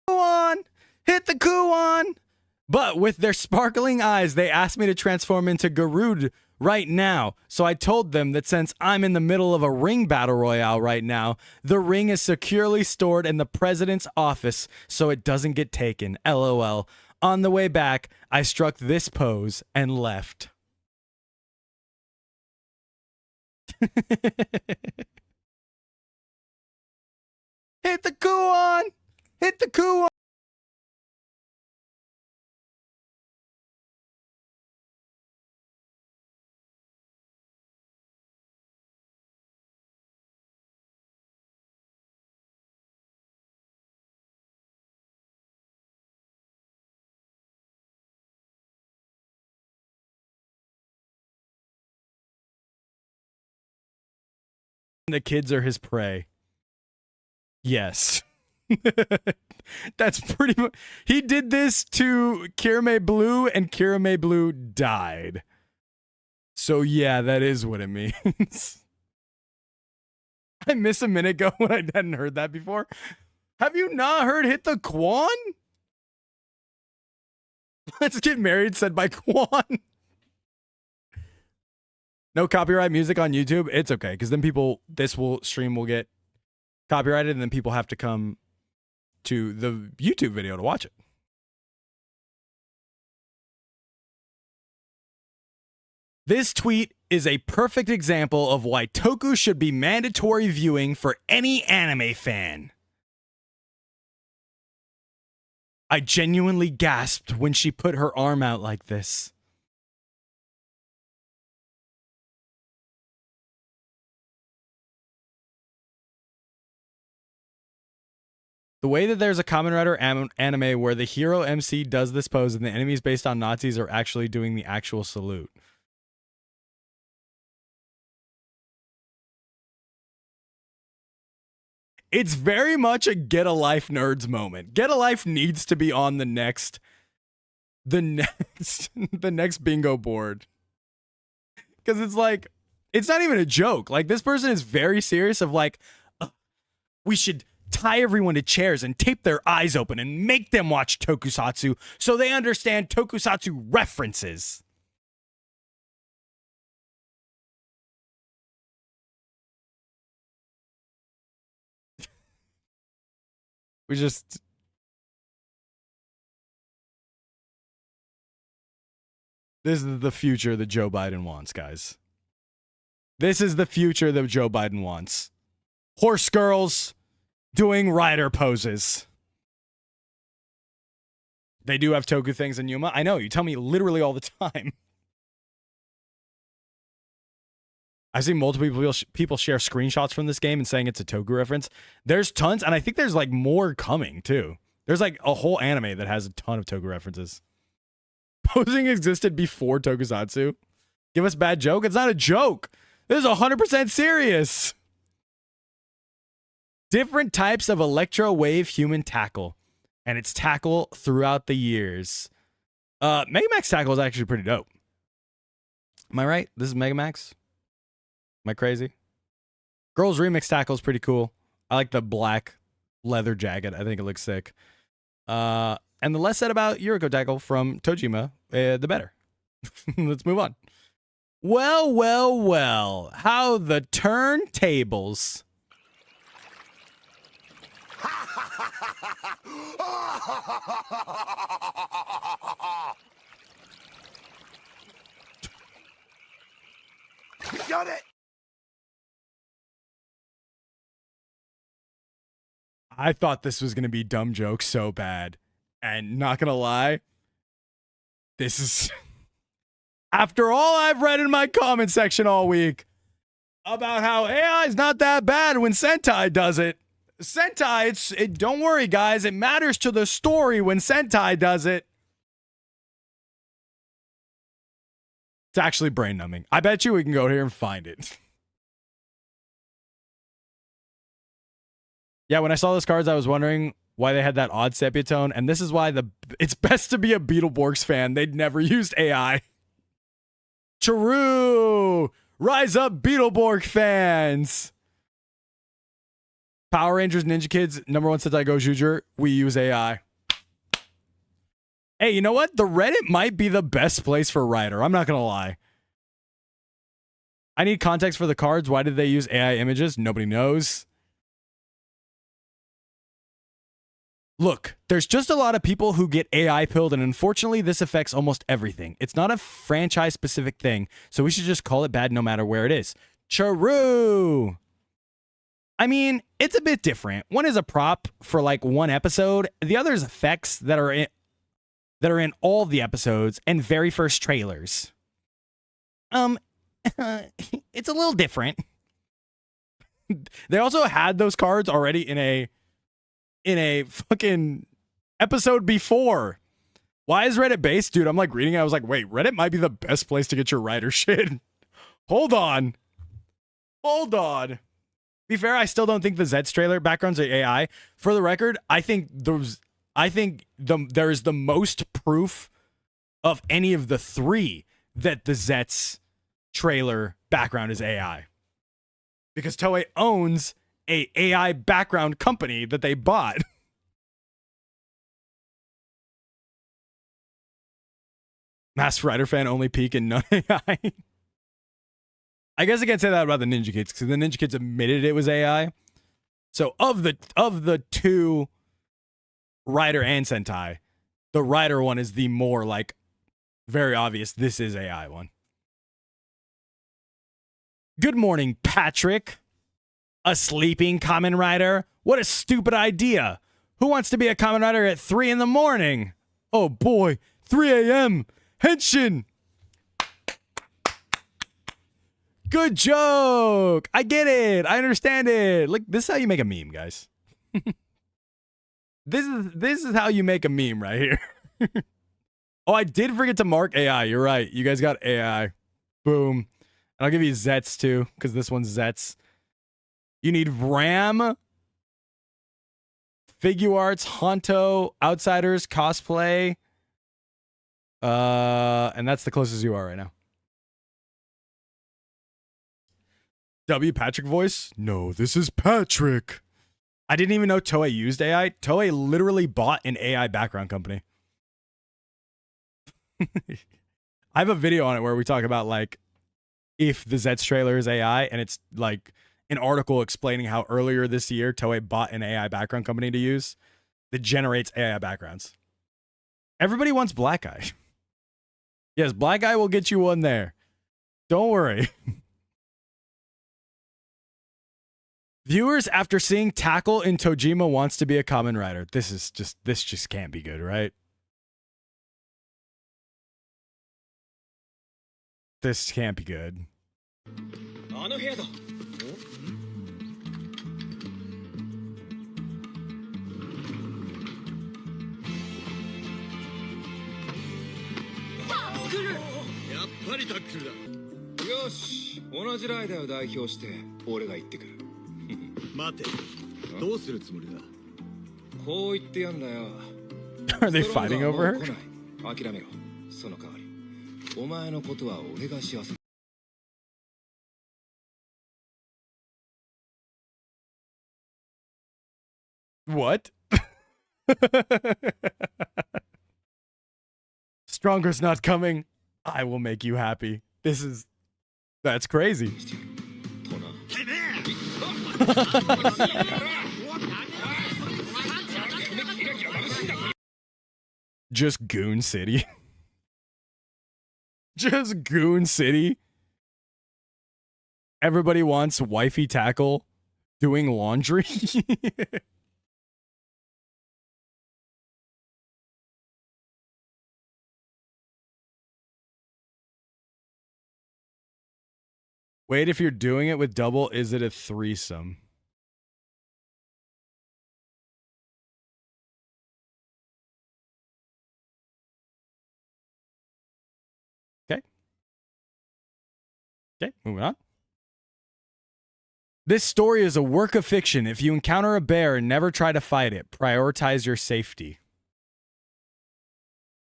Kuon! Hit the Kuon! But with their sparkling eyes, they asked me to transform into Garud right now. So I told them that since I'm in the middle of a ring battle royale right now, the ring is securely stored in the president's office so it doesn't get taken. LOL. On the way back, I struck this pose and left. Hit the Kuon! Hit the Kuon! The kids are his prey. Yes. That's pretty much. He did this to Kirame Blue, and Kirame Blue died. So yeah, that is what it means. I missed a minute ago when I hadn't heard that before. Have you not heard Hit the Quan? Let's get married, said by Quan. No copyright music on YouTube. It's okay, because then stream will get copyrighted, and then people have to come to the YouTube video to watch it. This tweet is a perfect example of why Toku should be mandatory viewing for any anime fan. I genuinely gasped when she put her arm out like this. The way that there's a Kamen Rider anime where the hero MC does this pose and the enemies based on Nazis are actually doing the actual salute. It's very much a Get a Life nerds moment. Get a Life needs to be on the next bingo board. Because it's like, it's not even a joke. Like, this person is very serious of like, we should tie everyone to chairs and tape their eyes open and make them watch tokusatsu so they understand tokusatsu references. This is the future that Joe Biden wants, guys. This is the future that Joe Biden wants. Horse girls doing rider poses. They do have Toku things in Yuma. I know, you tell me literally all the time. I've seen multiple people share screenshots from this game and saying it's a Toku reference. There's tons, and I think there's like more coming too. There's like a whole anime that has a ton of Toku references. Posing existed before Tokusatsu. Give us bad joke? It's not a joke. This is 100% serious. Different types of electro wave human tackle, and it's tackle throughout the years. Megamax tackle is actually pretty dope. Am I right? This is Megamax? Am I crazy? Girls Remix tackle is pretty cool. I like the black leather jacket. I think it looks sick. And the less said about Yuriko tackle from Tojima, the better. Let's move on. Well. How the turntables. Got it. I thought this was going to be dumb jokes so bad. And not going to lie, this is... After all I've read in my comment section all week about how AI is not that bad when Sentai does it. Sentai, don't worry, guys. It matters to the story when Sentai does it. It's actually brain numbing. I bet you we can go here and find it. Yeah, when I saw those cards, I was wondering why they had that odd sepia tone, and this is why it's best to be a Beetleborgs fan. They'd never used AI. True! Rise up, Beetleborg fans! Power Rangers, Ninja Kids, number one Sentai Gojujur, we use AI. Hey, you know what? The Reddit might be the best place for Rider. I'm not gonna lie. I need context for the cards. Why did they use AI images? Nobody knows. Look, there's just a lot of people who get AI pilled, and unfortunately, this affects almost everything. It's not a franchise-specific thing, so we should just call it bad no matter where it is. True! I mean, it's a bit different. One is a prop for like one episode. The other is effects that are in all the episodes and very first trailers. It's a little different. They also had those cards already in a fucking episode before. Why is Reddit based? Dude, I'm like reading it. I was like, wait, Reddit might be the best place to get your writer shit. Hold on. Be fair, I still don't think the Zets trailer backgrounds are AI. For the record, I think there's the most proof of any of the three that the Zets trailer background is AI. Because Toei owns a AI background company that they bought. Masked Rider fan only peak and none AI. I guess I can't say that about the Ninja Kids because the Ninja Kids admitted it was AI. So of the two Rider and Sentai, the Rider one is the more like very obvious this is AI one. Good morning, Patrick. A sleeping Kamen Rider? What a stupid idea. Who wants to be a Kamen Rider at 3 in the morning? Oh boy, 3 a.m. Henshin. Good joke. I get it. I understand it. Like, this is how you make a meme, guys. This is how you make a meme right here. Oh, I did forget to mark AI. You're right. You guys got AI. Boom. And I'll give you Zets too, because this one's Zets. You need Ram, Figuarts, Honto, Outsiders, Cosplay. And that's the closest you are right now. W Patrick voice? No, this is Patrick. I didn't even know Toei used AI. Toei literally bought an AI background company. I have a video on it where we talk about like if the Zets trailer is AI, and it's like an article explaining how earlier this year Toei bought an AI background company to use that generates AI backgrounds. Everybody wants Black Eye. Yes, Black Eye will get you one there. Don't worry. Viewers, after seeing Tackle in Tojima Wants to Be a Kamen Rider, this just can't be good, right? This can't be good. Are they fighting over her? What? Stronger's not coming. I will make you happy. That's crazy. Just Goon City. Just Goon City. Everybody wants wifey Tackle doing laundry. Wait, if you're doing it with double, is it a threesome? Okay, moving on. This story is a work of fiction. If you encounter a bear, never try to fight it. Prioritize your safety.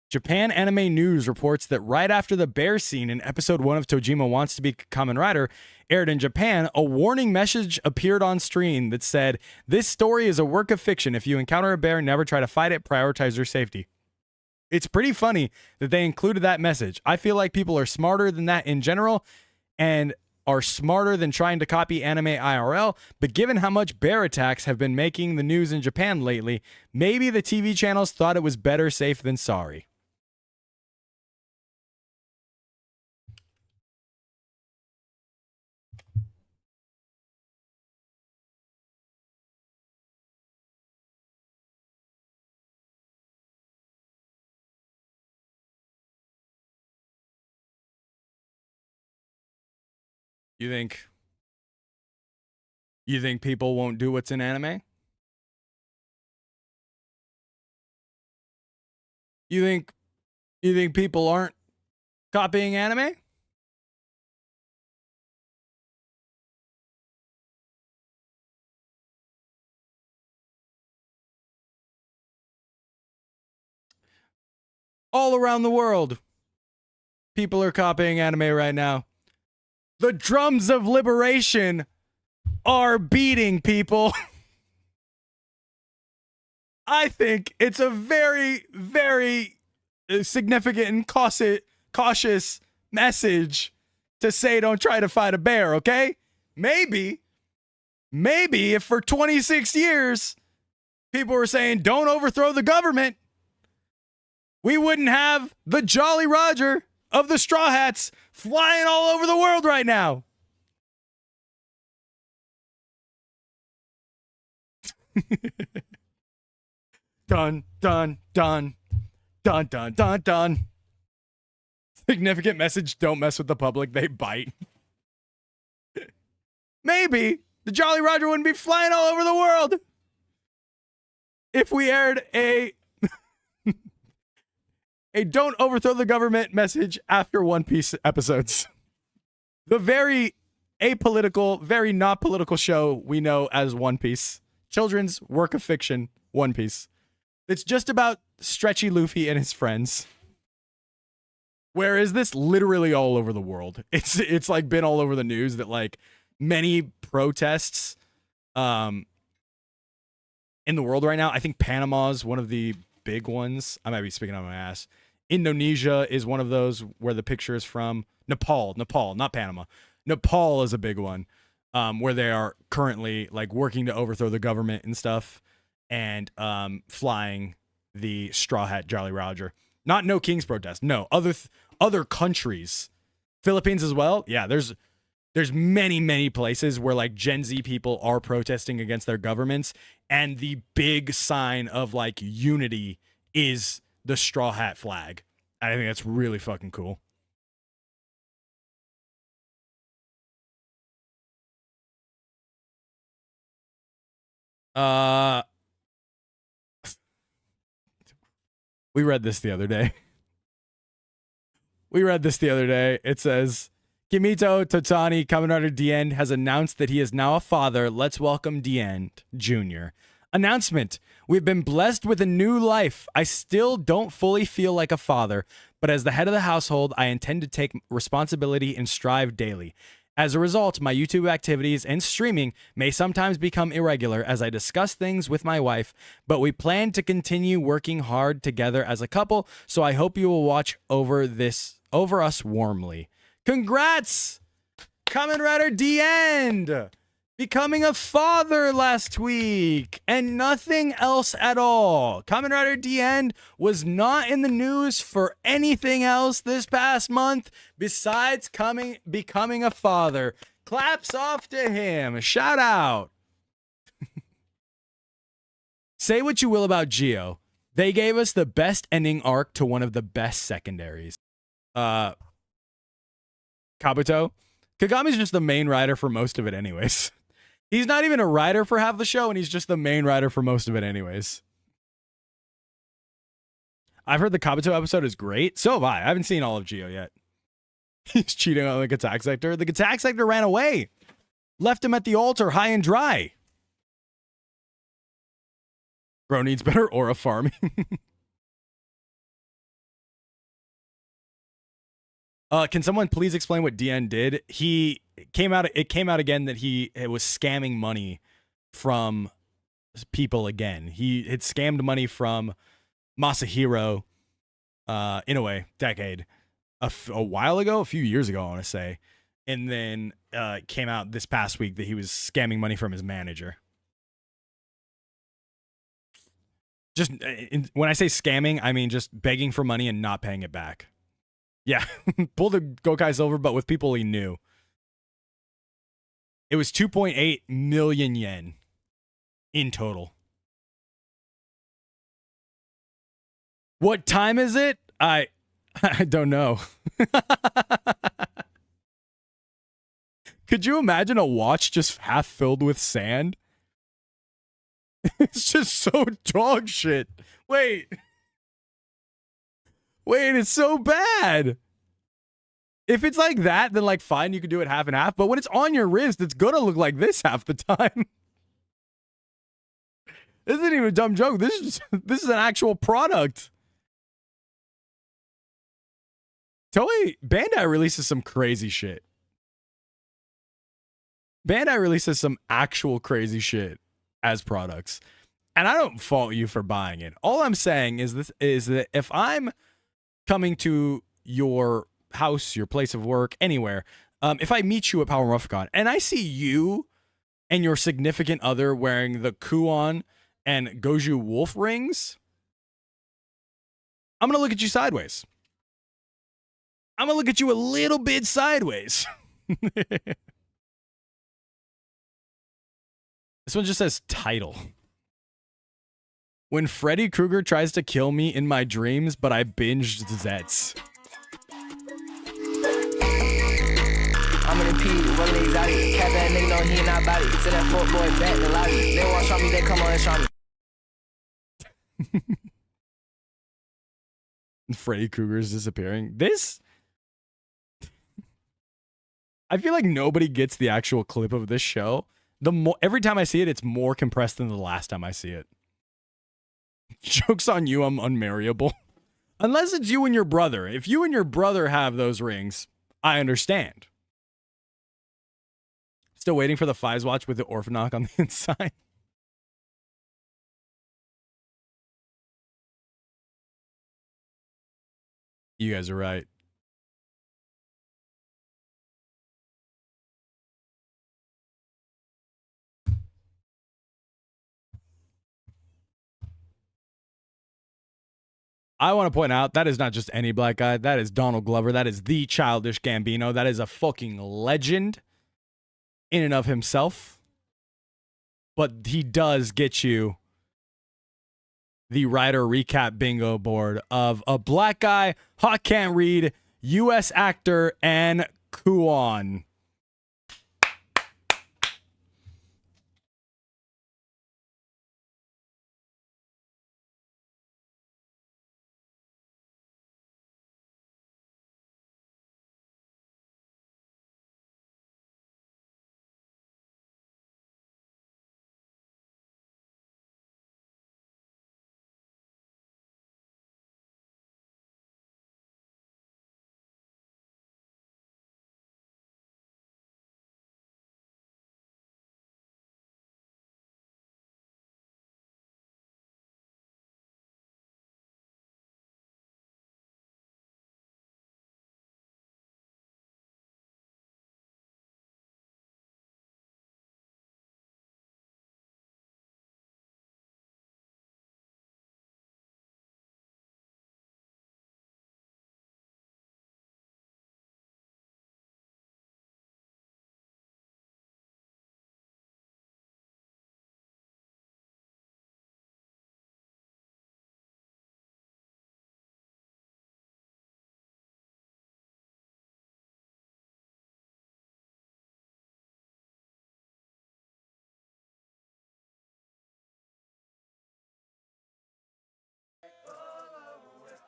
Japan Anime News reports that right after the bear scene in episode 1 of Tojima Wants to Be Kamen Rider aired in Japan, a warning message appeared on screen that said, "This story is a work of fiction. If you encounter a bear, never try to fight it. Prioritize your safety." It's pretty funny that they included that message. I feel like people are smarter than that in general and are smarter than trying to copy anime IRL, but given how much bear attacks have been making the news in Japan lately, maybe the TV channels thought it was better safe than sorry. You think people won't do what's in anime? You think people aren't copying anime? all around the world. People are copying anime right now. The drums of liberation are beating, people. I think it's a very, very significant and cautious message to say don't try to fight a bear, okay? Maybe if for 26 years people were saying don't overthrow the government, we wouldn't have the Jolly Roger of the Straw Hats flying all over the world right now. Dun, dun, dun. Dun, dun, dun, dun. Significant message, don't mess with the public, they bite. Maybe the Jolly Roger wouldn't be flying all over the world if we aired a don't overthrow the government message after One Piece episodes. The very apolitical, very not political show we know as One Piece. Children's work of fiction, One Piece. It's just about Stretchy Luffy and his friends. Where is this literally all over the world? It's like been all over the news that like many protests in the world right now. I think Panama is one of the big ones. I might be speaking on my ass. Indonesia is one of those where the picture is from. Nepal, not Panama. Nepal is a big one where they are currently like working to overthrow the government and stuff and flying the Straw Hat Jolly Roger. Not No King's protest. No, other countries. Philippines as well. Yeah, there's many places where like Gen Z people are protesting against their governments, and the big sign of like unity is the Straw Hat flag. I think that's really fucking cool. We read this the other day. It says, Kimito Totani, Kamen Rider Dien, has announced that he is now a father. Let's welcome Dien Jr. Announcement. We've been blessed with a new life. I still don't fully feel like a father, but as the head of the household, I intend to take responsibility and strive daily. As a result, my YouTube activities and streaming may sometimes become irregular as I discuss things with my wife, but we plan to continue working hard together as a couple, so I hope you will watch over us warmly. Congrats! Kamen Rider D-End! Becoming a father last week and nothing else at all. Kamen Rider D-End was not in the news for anything else this past month besides becoming a father. Claps off to him. Shout out. Say what you will about Geo. They gave us the best ending arc to one of the best secondaries. Kabuto. Kagami's just the main rider for most of it anyways. He's not even a writer for half the show, and he's just the main writer for most of it anyways. I've heard the Kabuto episode is great. So have I. I haven't seen all of Geo yet. He's cheating on the Attack Sector. The Attack Sector ran away. Left him at the altar high and dry. Bro needs better aura farming. Can someone please explain what DN did? It came out again that it was scamming money from people again. He had scammed money from Masahiro in a way, decade. A while ago, a few years ago, I want to say. And then it came out this past week that he was scamming money from his manager. Just when I say scamming, I mean just begging for money and not paying it back. Yeah, pull the Gokai Silver, but with people he knew. It was 2.8 million yen in total. What time is it? I don't know. Could you imagine a watch just half filled with sand? It's just so dog shit. Wait, it's so bad. If it's like that, then like fine, you could do it half and half. But when it's on your wrist, it's gonna look like this half the time. This isn't even a dumb joke. This is an actual product. Toei Bandai releases some crazy shit. Bandai releases some actual crazy shit as products. And I don't fault you for buying it. All I'm saying is that if I'm coming to your house, your place of work, anywhere, if I meet you at Power Morphicon and I see you and your significant other wearing the Kuon and Goju Wolf rings, I'm going to look at you sideways. I'm going to look at you a little bit sideways. This one just says title. When Freddy Krueger tries to kill me in my dreams, but I binged Zets. I'm in the P, rolling exotic. Cap that nigga know he ain't not about it. To that fuck boy back the lobby. They want to show me, they come on and show me. Freddy Krueger's disappearing. This, I feel like nobody gets the actual clip of this show. Every time I see it, it's more compressed than the last time I see it. Joke's on you, I'm unmarriable. Unless it's you and your brother. If you and your brother have those rings, I understand. Still waiting for the Fives watch with the Orphanock on the inside. You guys are right. I want to point out that is not just any black guy. That is Donald Glover. That is the Childish Gambino. That is a fucking legend in and of himself. But he does get you the writer recap bingo board of a black guy, Hawk Can't Read, U.S. actor, and Kuon.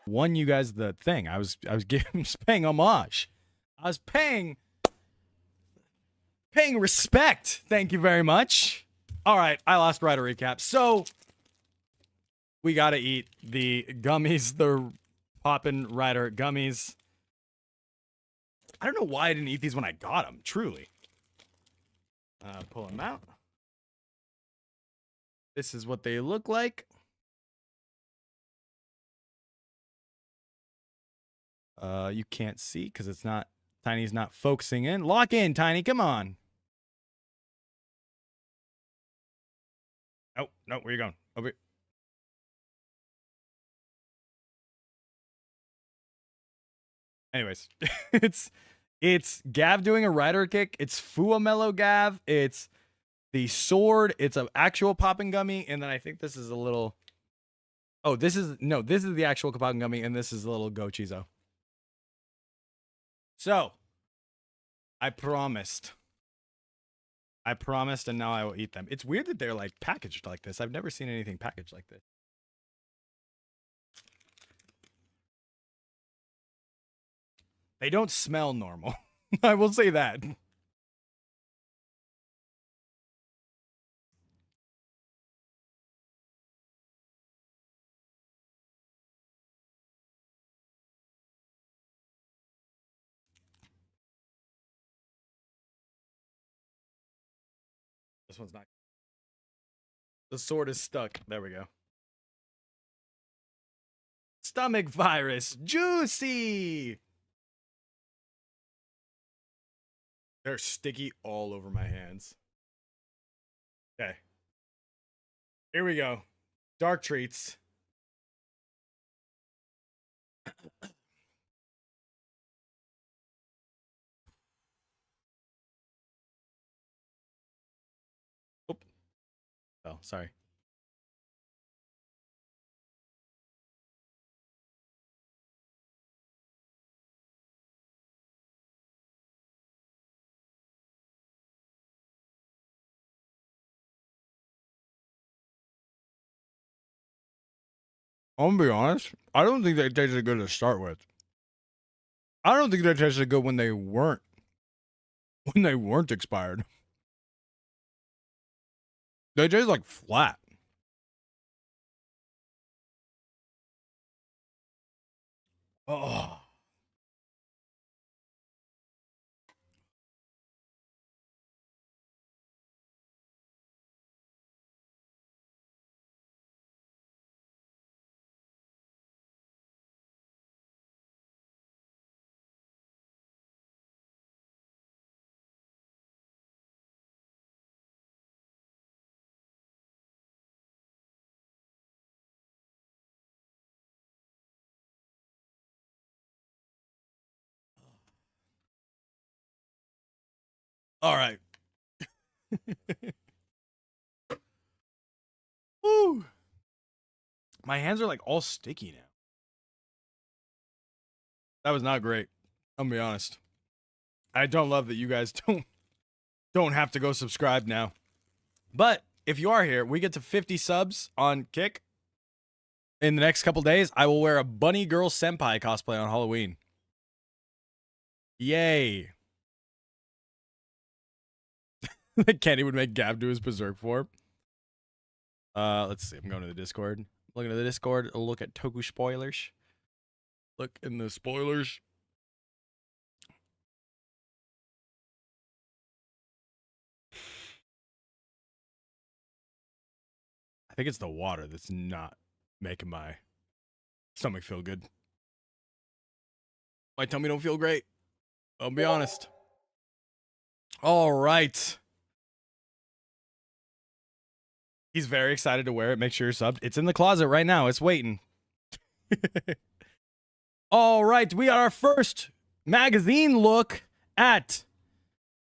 Won you guys the thing. I was paying homage. I was paying respect. Thank you very much. All right, I lost writer recap. So we gotta eat the gummies, the Poppin' Rider gummies. I don't know why I didn't eat these when I got them. Truly. Pull them out. This is what they look like. You can't see because it's not, Tiny's not focusing in. Lock in, Tiny, come on. Oh, no, where you going? Over. Anyways, it's Gav doing a rider kick. It's Fuamello Gav. It's the sword. It's an actual popping gummy. And then I think this is a little, oh, this is the actual popping gummy. And this is a little Gochizo. So, I promised, and now I will eat them. It's weird that they're like packaged like this. I've never seen anything packaged like this. They don't smell normal. I will say that. This one's not. The sword is stuck. There we go. Stomach virus. Juicy. They're sticky all over my hands. Okay. Here we go. Dark treats. Oop. Oh, sorry. I'm gonna be honest. I don't think they tasted good to start with. I don't think they tasted good when they weren't expired. They taste like flat. Oh. All right. Woo. My hands are like all sticky now. That was not great. I'm gonna be honest. I don't love that you guys don't have to go subscribe now. But if you are here, we get to 50 subs on Kick. In the next couple days, I will wear a Bunny Girl Senpai cosplay on Halloween. Yay. Kenny would make Gav do his berserk form. Let's see. I'm going to the Discord. Looking at the Discord. A look at Toku spoilers. Look in the spoilers. I think it's the water that's not making my stomach feel good. My tummy don't feel great. I'll be honest. All right. He's very excited to wear it. Make sure you're subbed. It's in the closet right now. It's waiting. All right. We got our first magazine look at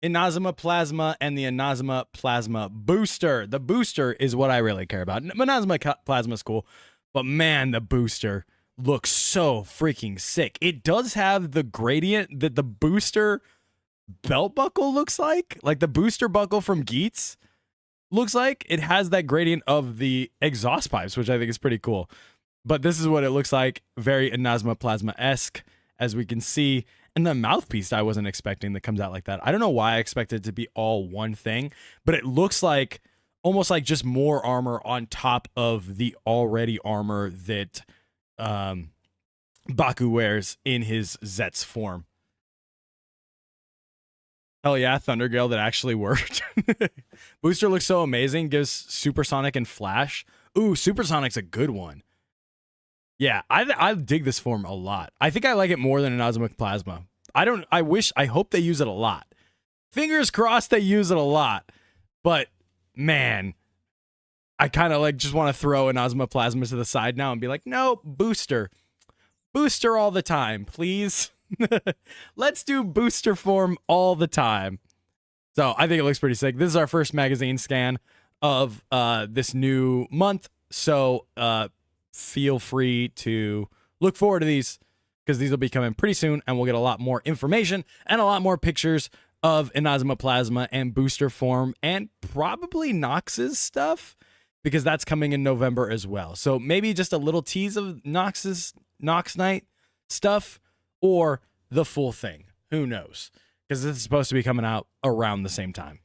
Inazuma Plasma and the Inazuma Plasma booster. The booster is what I really care about. Inazuma Plasma is cool, but man, the booster looks so freaking sick. It does have the gradient that the booster belt buckle looks like the booster buckle from Geats looks like. It has that gradient of the exhaust pipes, which I think is pretty cool. But this is what it looks like. Very Inazuma Plasma-esque, as we can see. And the mouthpiece I wasn't expecting that comes out like that. I don't know why I expected it to be all one thing, but it looks like almost like just more armor on top of the already armor that Baku wears in his Zet's form. Hell yeah, Thundergale that actually worked. Booster looks so amazing. Gives Supersonic and Flash. Ooh, Supersonic's a good one. Yeah, I dig this form a lot. I think I like it more than Inazuma Plasma. I hope they use it a lot. Fingers crossed they use it a lot. But man, I kind of like just want to throw Inazuma Plasma to the side now and be like, no, booster. Booster all the time, please. Let's do booster form all the time. So I think it looks pretty sick. This is our first magazine scan of this new month. So feel free to look forward to these because these will be coming pretty soon and we'll get a lot more information and a lot more pictures of Inazuma Plasma and booster form and probably Nox's stuff because that's coming in November as well. So maybe just a little tease of Nox Night stuff or the full thing. Who knows? Because this is supposed to be coming out around the same time.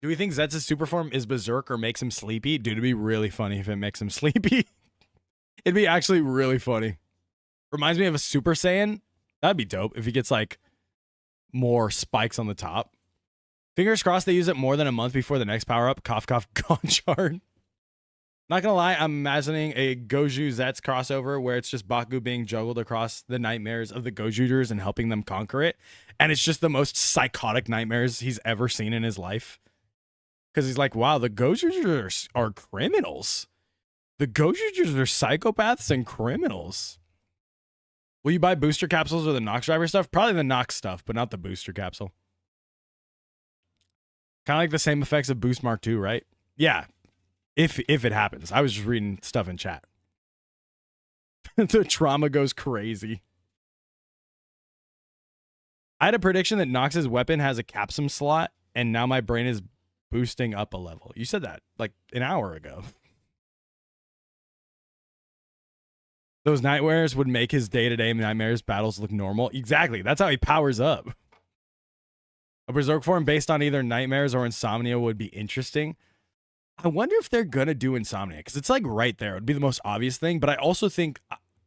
Do we think Zet's super form is berserk or makes him sleepy? Dude, it'd be really funny if it makes him sleepy. It'd be actually really funny. Reminds me of a Super Saiyan. That'd be dope if he gets like more spikes on the top. Fingers crossed they use it more than a month before the next power up. Cough, cough, Gonchard. Not gonna lie, I'm imagining a Goju Zetsu crossover where it's just Baku being juggled across the nightmares of the Gojujers and helping them conquer it. And it's just the most psychotic nightmares he's ever seen in his life. Because he's like, wow, the Gojujers are criminals. The Gojujers are psychopaths and criminals. Will you buy booster capsules or the Nox driver stuff? Probably the Nox stuff, but not the booster capsule. Kind of like the same effects of Boost Mark II, right? Yeah. If it happens. I was just reading stuff in chat. The trauma goes crazy. I had a prediction that Nox's weapon has a Capsum slot, and now my brain is boosting up a level. You said that like an hour ago. Those nightmares would make his day-to-day nightmares battles look normal. Exactly. That's how he powers up. A Berserk form based on either nightmares or insomnia would be interesting. I wonder if they're going to do insomnia, because it's like right there. It would be the most obvious thing. But I also think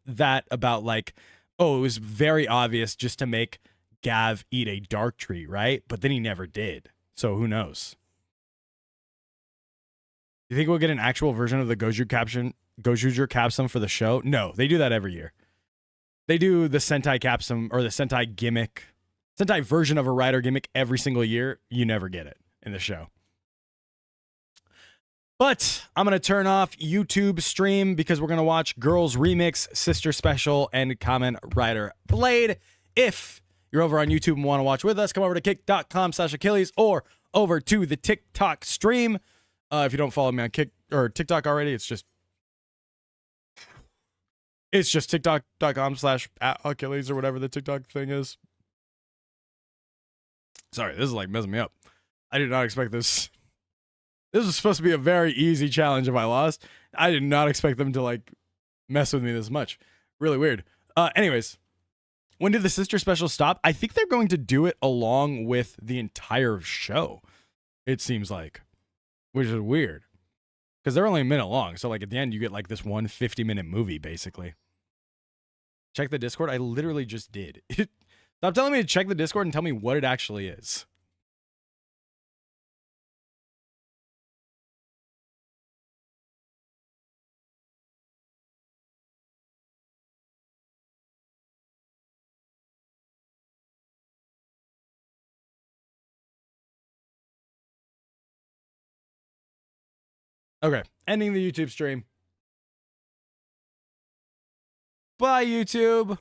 that about like, oh, it was very obvious just to make Gav eat a dark tree, right? But then he never did. So who knows? You think we'll get an actual version of the Gojuger Capsum for the show? No, they do that every year. They do the Sentai Capsum or the Sentai gimmick, Sentai version of a rider gimmick every single year. You never get it in the show. But I'm going to turn off YouTube stream because we're going to watch Girls Remix, Sister Special, and Kamen Rider Blade. If you're over on YouTube and want to watch with us, come over to kick.com/Achilles or over to the TikTok stream. If you don't follow me on Kick or TikTok already, it's just TikTok.com/Achilles or whatever the TikTok thing is. Sorry, this is like messing me up. I did not expect this. This was supposed to be a very easy challenge if I lost. I did not expect them to like mess with me this much. Really weird. Anyways, when did the Sister Special stop? I think they're going to do it along with the entire show. It seems like, which is weird because they're only a minute long. So like at the end, you get like this 150-minute movie basically. Check the Discord. I literally just did. Stop telling me to check the Discord and tell me what it actually is. Okay, ending the YouTube stream. Bye, YouTube.